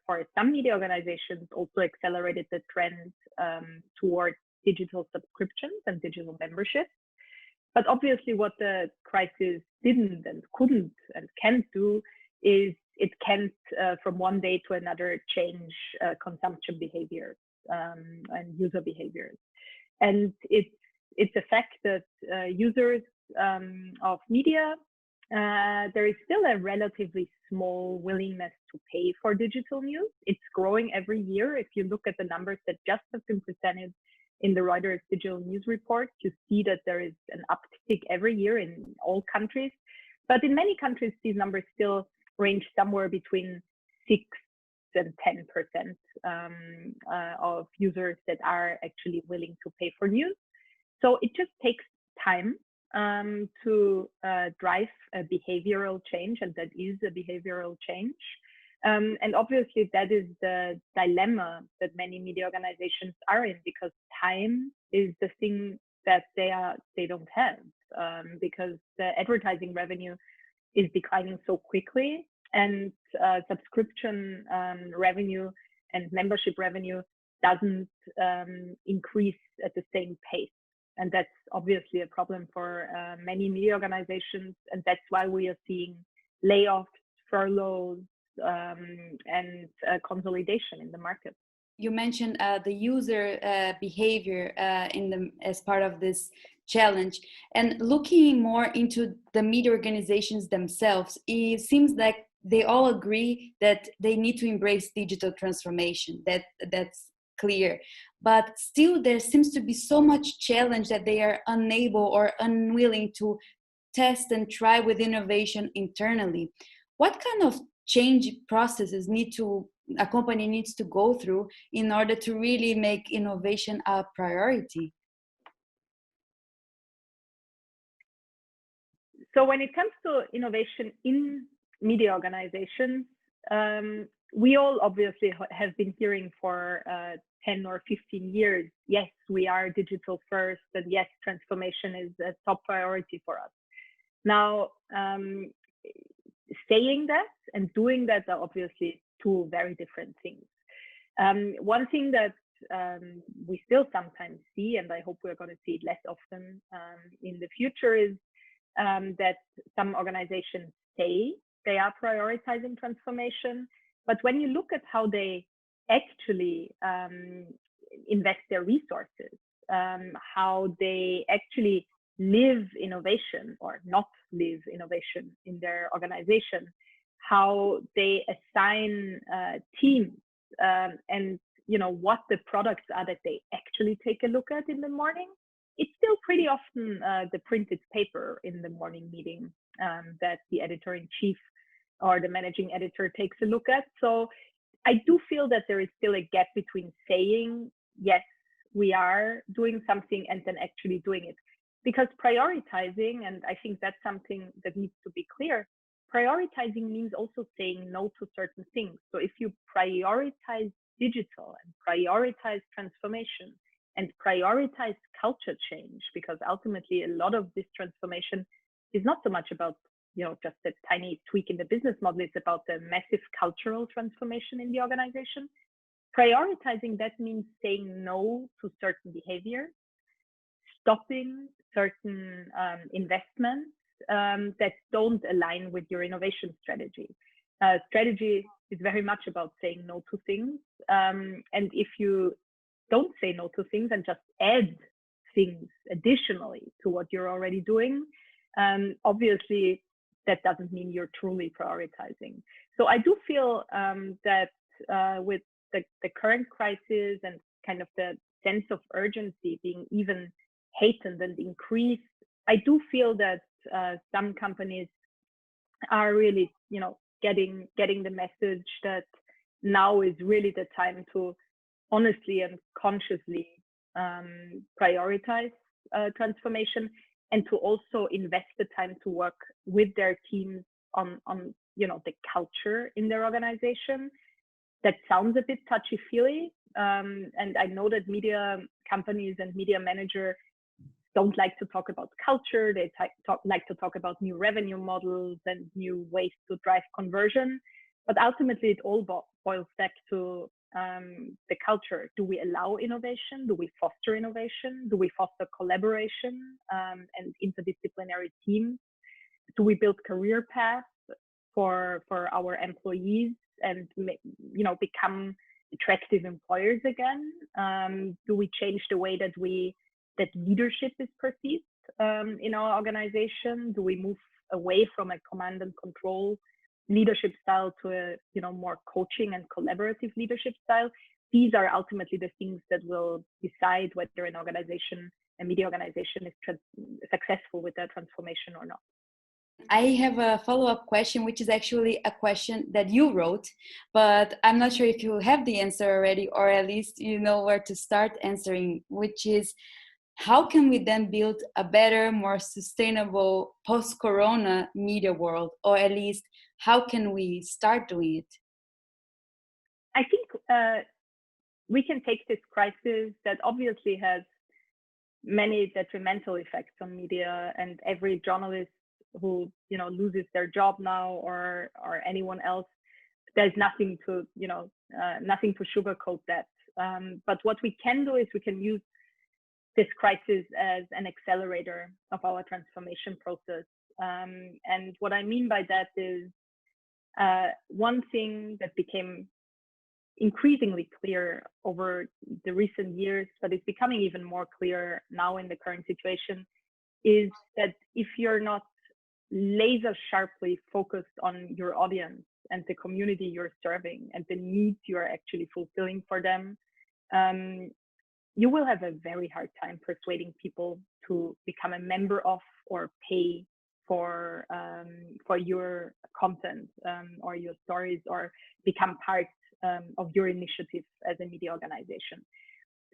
for some media organizations, also accelerated the trend towards digital subscriptions and digital memberships. But obviously what the crisis didn't and couldn't and can't do is it can't from one day to another change consumption behaviors and user behaviors. And it's a fact that users of media, there is still a relatively small willingness to pay for digital news. It's growing every year. If you look at the numbers that just have been presented in the Reuters Digital News Report, you see that there is an uptick every year in all countries. But in many countries, these numbers still range somewhere between 6 and 10% of users that are actually willing to pay for news. So it just takes time to drive a behavioral change, and that is a behavioral change. And obviously that is the dilemma that many media organizations are in, because time is the thing that they don't have, because the advertising revenue is declining so quickly, and subscription revenue and membership revenue doesn't increase at the same pace. And that's obviously a problem for many media organizations, and that's why we are seeing layoffs, furloughs, and consolidation in the market. You mentioned the user behavior as part of this challenge, and looking more into the media organizations themselves, it seems like they all agree that they need to embrace digital transformation. That's clear, but still there seems to be so much challenge that they are unable or unwilling to test and try with innovation internally. What kind of change processes a company needs to go through in order to really make innovation a priority? So when it comes to innovation in media organizations, we all obviously have been hearing for 10 or 15 years, yes, we are digital first, and yes, transformation is a top priority for us. Now, saying that and doing that are obviously two very different things. One thing that we still sometimes see, and I hope we're going to see it less often in the future, is that some organizations say they are prioritizing transformation, but when you look at how they actually invest their resources, how they actually live innovation or not live innovation in their organization, how they assign teams, and what the products are that they actually take a look at in the morning, it's still pretty often the printed paper in the morning meeting that the editor-in-chief or the managing editor takes a look at. So I do feel that there is still a gap between saying, yes, we are doing something, and then actually doing it. Because prioritizing, and I think that's something that needs to be clear, prioritizing means also saying no to certain things. So if you prioritize digital and prioritize transformation and prioritize culture change, because ultimately a lot of this transformation is not so much about just a tiny tweak in the business model, it's about the massive cultural transformation in the organization. Prioritizing that means saying no to certain behaviors, stopping certain investments that don't align with your innovation strategy. Strategy is very much about saying no to things. And if you don't say no to things and just add things additionally to what you're already doing, obviously that doesn't mean you're truly prioritizing. So I do feel that with the current crisis and kind of the sense of urgency being even heightened and increased, I do feel that some companies are really, getting the message that now is really the time to honestly and consciously prioritize transformation, and to also invest the time to work with their teams on the culture in their organization. that sounds a bit touchy-feely, and I know that media companies and media managers don't like to talk about culture. They like to talk about new revenue models and new ways to drive conversion. But ultimately, it all boils back to the culture. Do we allow innovation? Do we foster innovation? Do we foster collaboration and interdisciplinary teams? Do we build career paths for our employees and become attractive employers again? Do we change the way that leadership is perceived in our organization? Do we move away from a command and control leadership style to a more coaching and collaborative leadership style? These are ultimately the things that will decide whether a media organization is successful with their transformation or not. I have a follow-up question, which is actually a question that you wrote, but I'm not sure if you have the answer already, or at least you know where to start answering, which is, how can we then build a better, more sustainable post-corona media world, or at least how can we start doing it? I think we can take this crisis that obviously has many detrimental effects on media, and every journalist who loses their job now, or anyone else, there's nothing to sugarcoat that. But what we can do is we can use this crisis as an accelerator of our transformation process. And what I mean by that is one thing that became increasingly clear over the recent years, but it's becoming even more clear now in the current situation, is that if you're not laser sharply focused on your audience and the community you're serving and the needs you are actually fulfilling for them, you will have a very hard time persuading people to become a member of or pay for your content or your stories, or become part of your initiative as a media organization.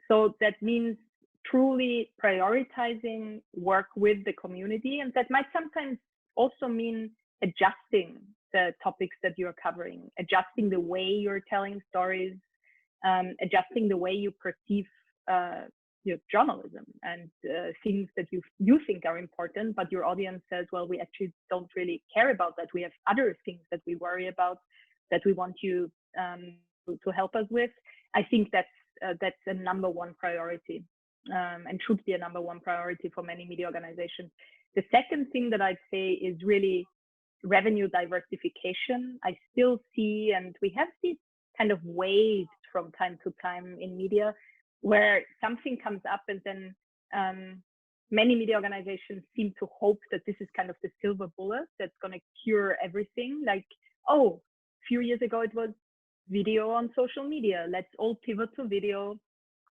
So that means truly prioritizing work with the community, and that might sometimes also mean adjusting the topics that you're covering, adjusting the way you're telling stories, adjusting the way you perceive your journalism and things that you think are important, but your audience says, well, we actually don't really care about that. We have other things that we worry about that we want you to help us with. I think that's a number one priority, and should be a number one priority for many media organizations. The second thing that I'd say is really revenue diversification. I still see, and we have these kind of waves from time to time in media, where something comes up and then many media organizations seem to hope that this is kind of the silver bullet that's going to cure everything. Like, oh, a few years ago it was video on social media. Let's all pivot to video.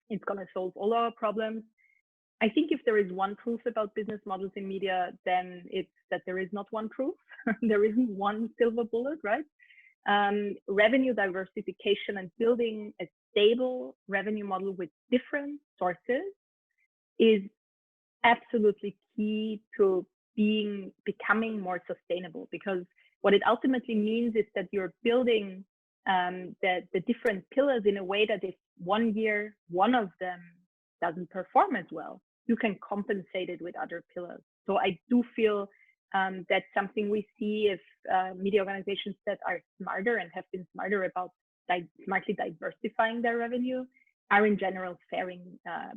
It's going to solve all our problems. I think if there is one truth about business models in media, then it's that there is not one truth. There isn't one silver bullet, right? Revenue diversification and building a stable revenue model with different sources is absolutely key to becoming more sustainable, because what it ultimately means is that you're building the different pillars in a way that if one year one of them doesn't perform as well, you can compensate it with other pillars. So I do feel that's something we see if media organizations that are smarter and have been smarter about smartly diversifying their revenue are in general faring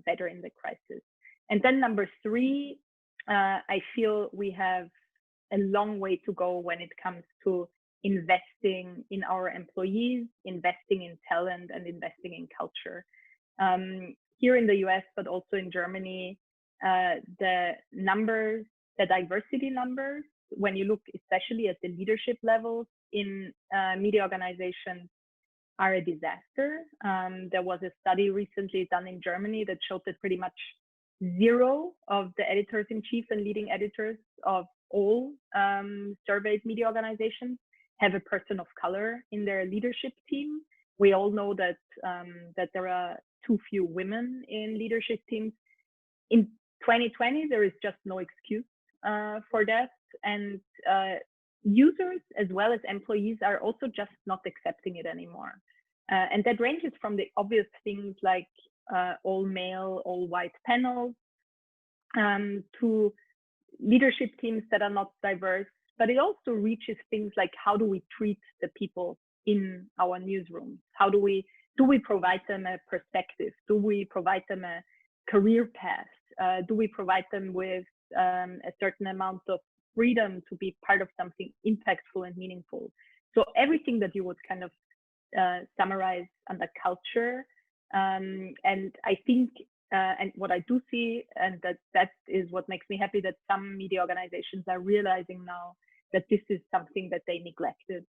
better in the crisis. And then number three, I feel we have a long way to go when it comes to investing in our employees, investing in talent, and investing in culture. Here in the US, but also in Germany, the numbers, the diversity numbers, when you look especially at the leadership levels in media organizations, are a disaster. There was a study recently done in Germany that showed that pretty much zero of the editors-in-chief and leading editors of all surveyed media organizations have a person of color in their leadership team. We all know that there are too few women in leadership teams. In 2020, there is just no excuse for that. And users as well as employees are also just not accepting it anymore. And that ranges from the obvious things like all male, all white panels, to leadership teams that are not diverse, but it also reaches things like how do we treat the people in our newsrooms? Do we provide them a perspective? Do we provide them a career path? Do we provide them with a certain amount of freedom to be part of something impactful and meaningful? So everything that you would kind of summarize under culture. And I think, and what I do see, and that is what makes me happy, that some media organizations are realizing now that this is something that they neglected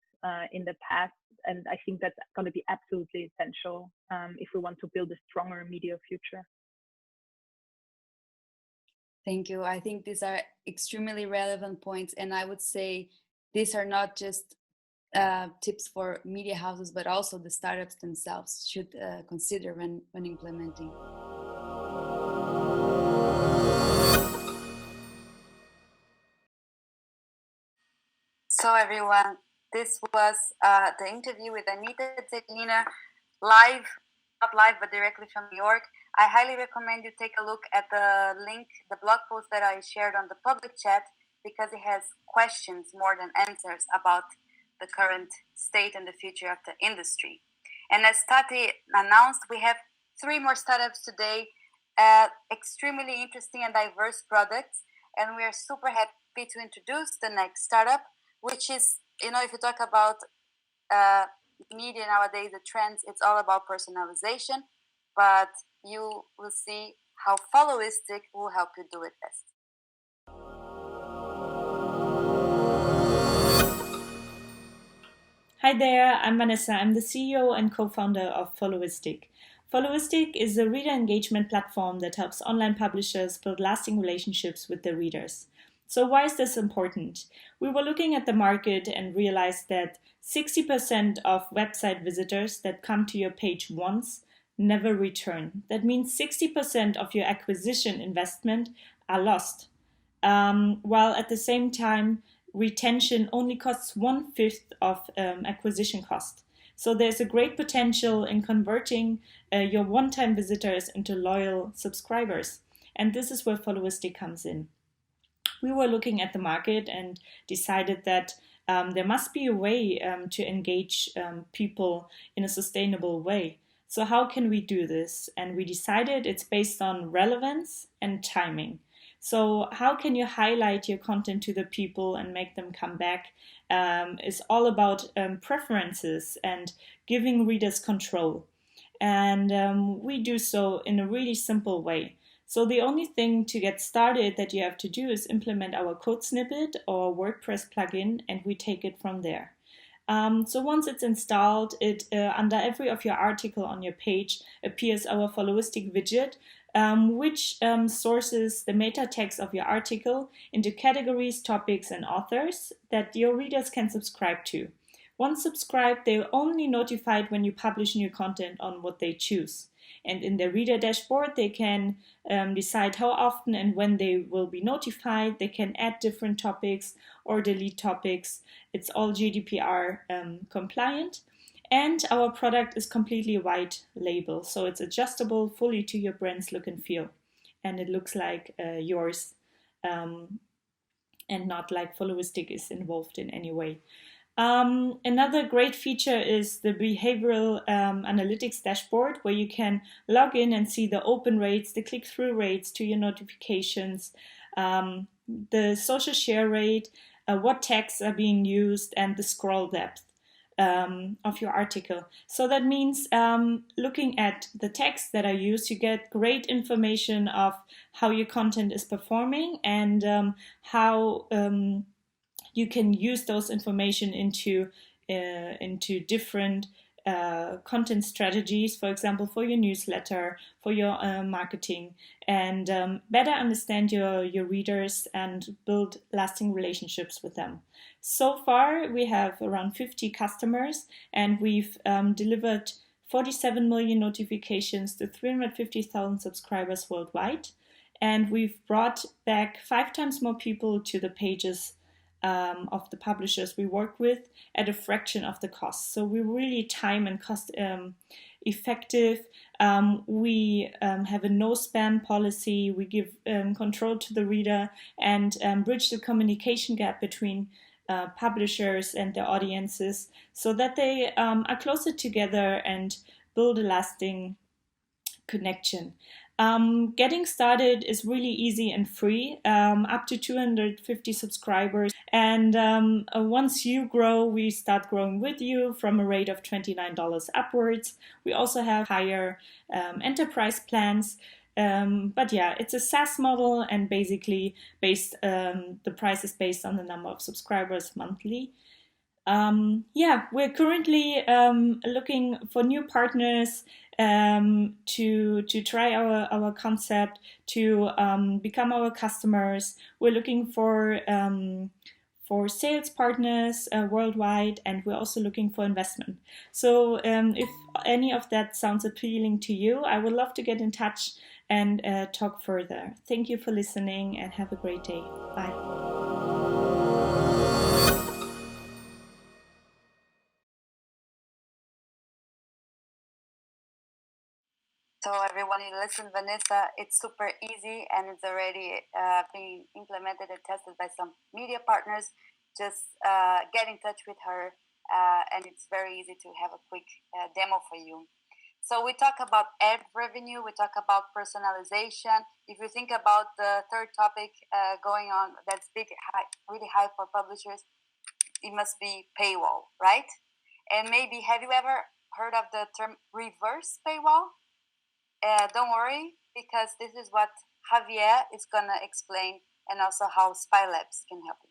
in the past. And I think that's going to be absolutely essential if we want to build a stronger media future. Thank you. I think these are extremely relevant points. And I would say these are not just tips for media houses, but also the startups themselves should consider when implementing. So everyone, this was the interview with Anita Zielina, not live, but directly from New York. I highly recommend you take a look at the link, the blog post that I shared on the public chat, because it has questions more than answers about the current state and the future of the industry. And as Tati announced, we have 3 more startups today, extremely interesting and diverse products. And we are super happy to introduce the next startup, which is, if you talk about media nowadays, the trends, it's all about personalization, but you will see how Followistic will help you do it best. Hi there, I'm Vanessa. I'm the CEO and co-founder of Followistic. Followistic is a reader engagement platform that helps online publishers build lasting relationships with their readers. So why is this important? We were looking at the market and realized that 60% of website visitors that come to your page once never return. That means 60% of your acquisition investment are lost. While at the same time, retention only costs 1/5 of acquisition cost. So there's a great potential in converting your one-time visitors into loyal subscribers. And this is where Followistic comes in. We were looking at the market and decided that there must be a way to engage people in a sustainable way. So how can we do this? And we decided it's based on relevance and timing. So how can you highlight your content to the people and make them come back? Is all about preferences and giving readers control. And we do so in a really simple way. So the only thing to get started that you have to do is implement our code snippet or WordPress plugin, and we take it from there. So once it's installed, under every of your article on your page appears our Followistic widget, which sources the meta text of your article into categories, topics, and authors that your readers can subscribe to. Once subscribed, they're only notified when you publish new content on what they choose. And in the reader dashboard, they can decide how often and when they will be notified. They can add different topics or delete topics. It's all GDPR compliant. And our product is completely white label, so it's adjustable fully to your brand's look and feel. And it looks like yours and not like Followistic is involved in any way. Another great feature is the behavioral analytics dashboard, where you can log in and see the open rates, the click-through rates to your notifications, the social share rate, what tags are being used, and the scroll depth of your article. So that means looking at the text that are used, you get great information of how your content is performing and how you can use those information into different content strategies, for example, for your newsletter, for your marketing, and better understand your readers and build lasting relationships with them. So far, we have around 50 customers, and we've delivered 47 million notifications to 350,000 subscribers worldwide. And we've brought back 5 times more people to the pages of the publishers we work with at a fraction of the cost. So we're really time and cost effective. We have a no spam policy. We give control to the reader and bridge the communication gap between publishers and their audiences so that they are closer together and build a lasting connection. Getting started is really easy and free, up to 250 subscribers. And once you grow, we start growing with you from a rate of $29 upwards. We also have higher enterprise plans. But yeah, it's a SaaS model, and basically the price is based on the number of subscribers monthly. We're currently looking for new partners to try our concept, to become our customers. We're looking for sales partners worldwide, and we're also looking for investment. So if any of that sounds appealing to you, I would love to get in touch and talk further. Thank you for listening, and have a great day. Bye. So everyone, you listen, Vanessa, it's super easy and it's already being implemented and tested by some media partners. Just get in touch with her and it's very easy to have a quick demo for you. So we talk about ad revenue, we talk about personalization. If you think about the third topic going on that's really high for publishers, it must be paywall, right? And maybe, have you ever heard of the term reverse paywall? Don't worry, because this is what Javier is going to explain, and also how Spaii Labs can help you.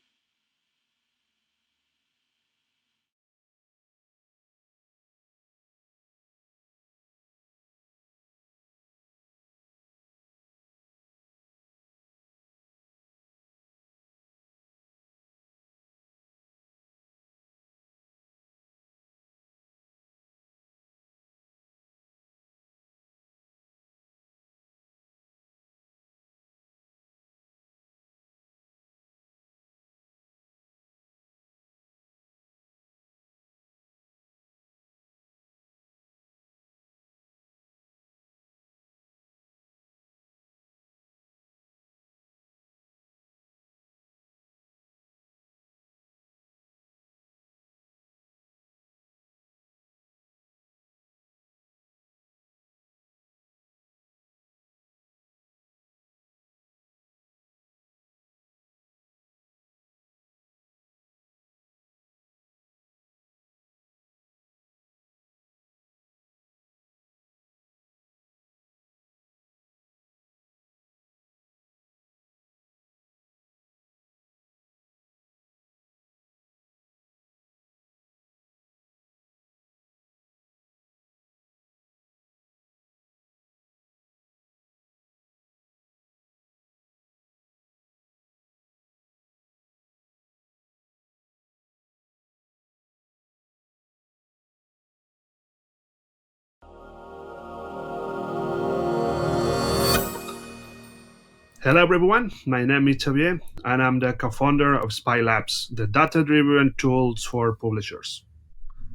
Hello everyone, my name is Xavier and I'm the co-founder of Spaii Labs, the data-driven tools for publishers.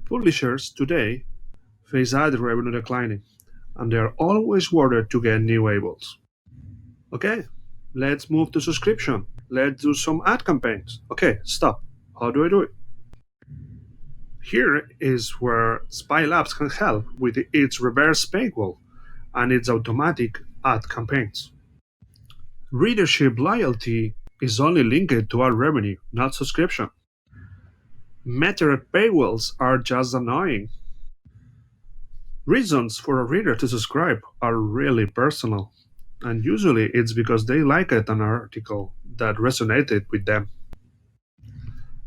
Publishers today face ad revenue declining and they are always worried to get new eyeballs. Okay, let's move to subscription. Let's do some ad campaigns. Okay, stop. How do I do it? Here is where Spaii Labs can help with its reverse paywall and its automatic ad campaigns. Readership loyalty is only linked to ad revenue, not subscription. Metered paywalls are just annoying. Reasons for a reader to subscribe are really personal, and usually it's because they liked an article that resonated with them.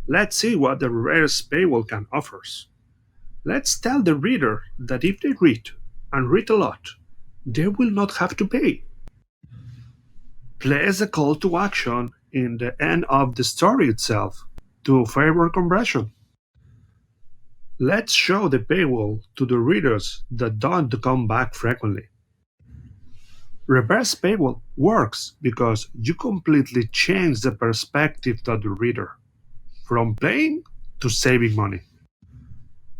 Let's see what the reverse paywall can offer. Let's tell the reader that if they read, and read a lot, they will not have to pay. Place a call to action in the end of the story itself to favor conversion. Let's show the paywall to the readers that don't come back frequently. Reverse paywall works because you completely change the perspective of the reader. from playing to saving money.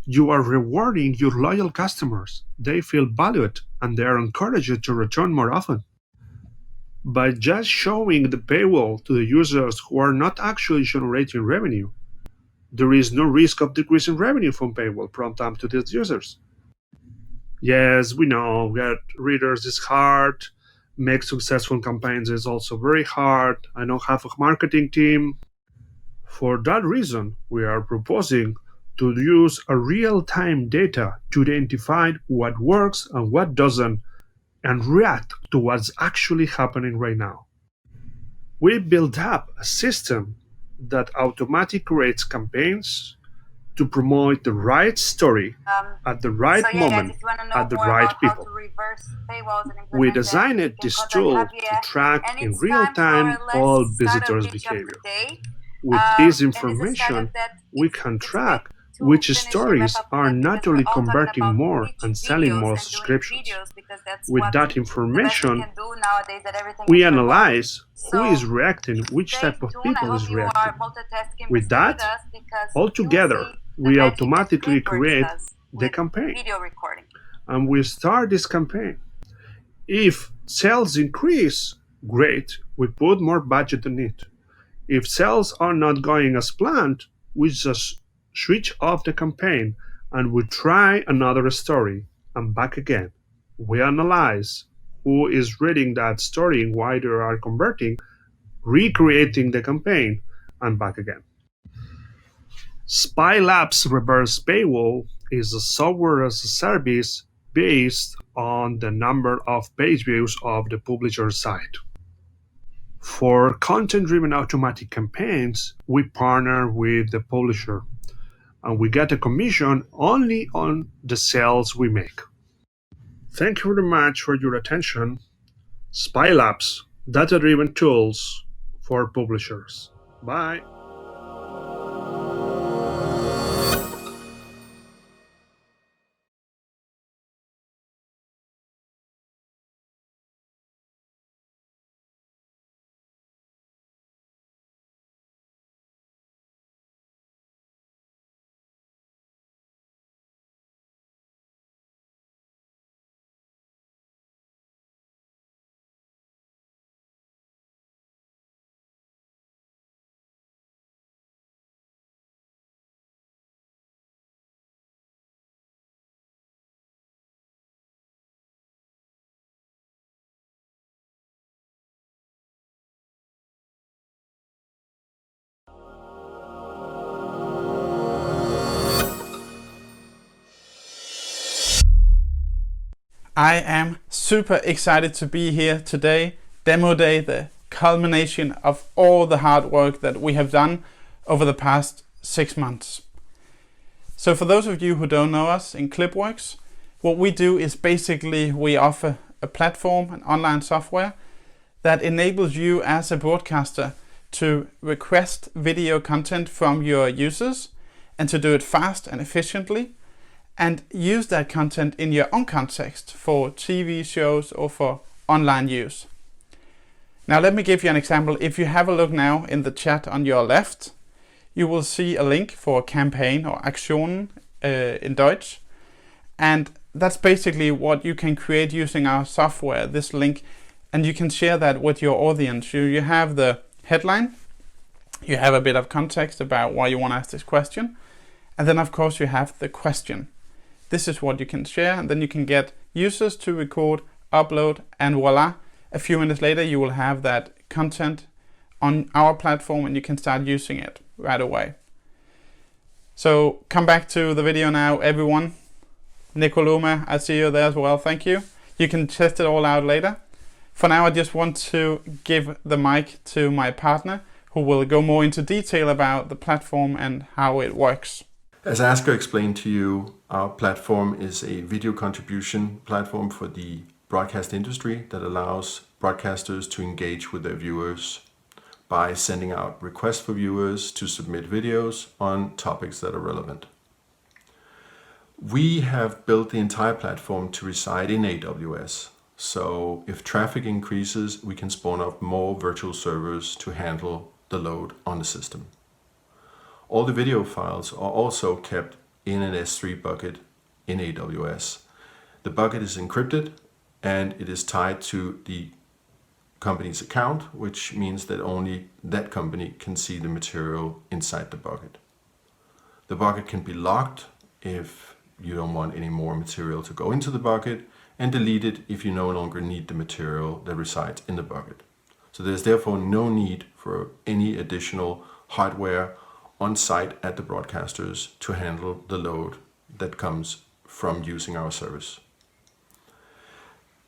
You are rewarding your loyal customers. They feel valued and they are encouraged to return more often. By just showing the paywall to the users who are not actually generating revenue, there is no risk of decreasing revenue from paywall from time to these users. Yes, we know, get readers is hard, make successful campaigns is also very hard. I don't have a marketing team. For that reason, we are proposing to use a real-time data to identify what works and what doesn't and react to what's actually happening right now. We built up a system that automatically creates campaigns to promote the right story at the right moment at the right people. We designed this tool to track in real time all visitors' behavior. With this information, we can track which stories are not only converting more and selling more subscriptions. With that information, we analyze who is reacting, which type of people is reacting. With that, altogether, we automatically create the campaign. And we start this campaign. If sales increase, great, we put more budget on it. If sales are not going as planned, we just switch off the campaign and we try another story and back again. We analyze who is reading that story and why they are converting, recreating the campaign and back again. Spaii Labs Reverse Paywall is a software as a service based on the number of page views of the publisher site. For content-driven automatic campaigns, we partner with the publisher and we get a commission only on the sales we make. Thank you very much for your attention. Spaii Labs, data-driven tools for publishers. Bye. I am super excited to be here today, Demo Day, the culmination of all the hard work that we have done over the past 6 months. So for those of you who don't know us in KlipWorks, what we do is basically we offer a platform, an online software that enables you as a broadcaster to request video content from your users and to do it fast and efficiently, and use that content in your own context for TV shows or for online use. Now let me give you an example. If you have a look now in the chat on your left, you will see a link for a campaign or Aktion in Deutsch. And that's basically what you can create using our software, this link, and you can share that with your audience. You have the headline, you have a bit of context about why you want to ask this question, and then of course you have the question. This is what you can share, and then you can get users to record, upload, and voila, a few minutes later you will have that content on our platform and you can start using it right away. So come back to the video now, everyone. Nicoloma, I see you there as well, thank you. You can test it all out later. For now I just want to give the mic to my partner who will go more into detail about the platform and how it works. As Asger explained to you, our platform is a video contribution platform for the broadcast industry that allows broadcasters to engage with their viewers by sending out requests for viewers to submit videos on topics that are relevant. We have built the entire platform to reside in AWS, so if traffic increases, we can spawn up more virtual servers to handle the load on the system. All the video files are also kept in an S3 bucket in AWS. The bucket is encrypted and it is tied to the company's account, which means that only that company can see the material inside the bucket. The bucket can be locked if you don't want any more material to go into the bucket, and deleted if you no longer need the material that resides in the bucket. So there's therefore no need for any additional hardware on site at the broadcasters to handle the load that comes from using our service.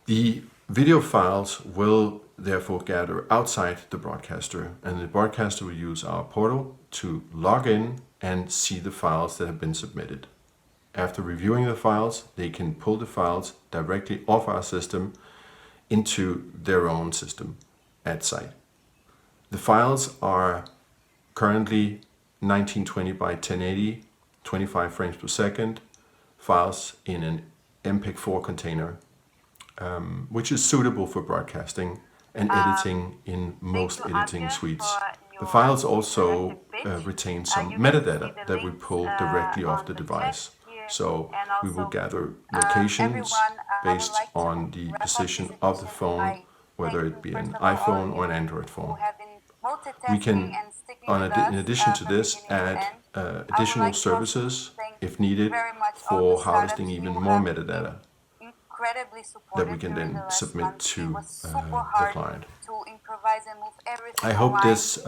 The video files will therefore gather outside the broadcaster, and the broadcaster will use our portal to log in and see the files that have been submitted. After reviewing the files, they can pull the files directly off our system into their own system at site. The files are currently 1920 by 1080, 25 frames per second, files in an MPEG-4 container, which is suitable for broadcasting and editing in most editing suites. The files also retain some metadata that we pull directly off the device. So we will gather locations based on the position of the phone, whether it be an iPhone or an Android phone. We can, in addition to this, add additional services if needed for harvesting even more metadata that we can then submit to the client. I hope this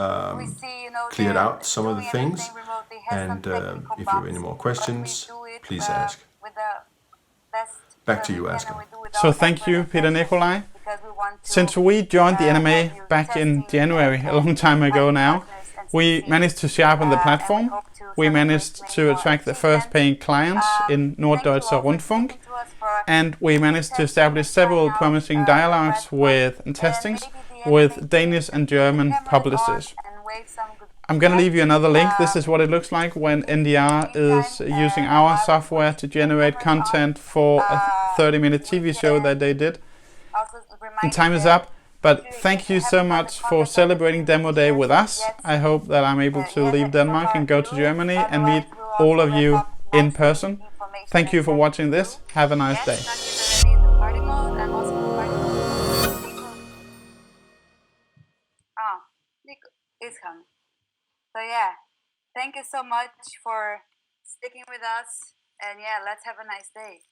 cleared out some of the things, and if you have any more questions, please ask. Back to you, Asger. So thank you, Peter Nikolai. Since we joined the NMA back in January, a long time ago now, we managed to sharpen the platform. We managed to attract the first paying clients in Norddeutscher Rundfunk, and we managed to establish several promising dialogues and testings with Danish and German publishers. I'm going to leave you another link. This is what it looks like when NDR is using our software to generate content for a 30-minute TV show that they did. And time is up, but thank you so much for celebrating Demo Day with us. I hope that I'm able to leave Denmark and go to Germany and meet all of you in person. Thank you for watching this. Have a nice day. So yeah, thank you so much for sticking with us, and yeah, let's have a nice day.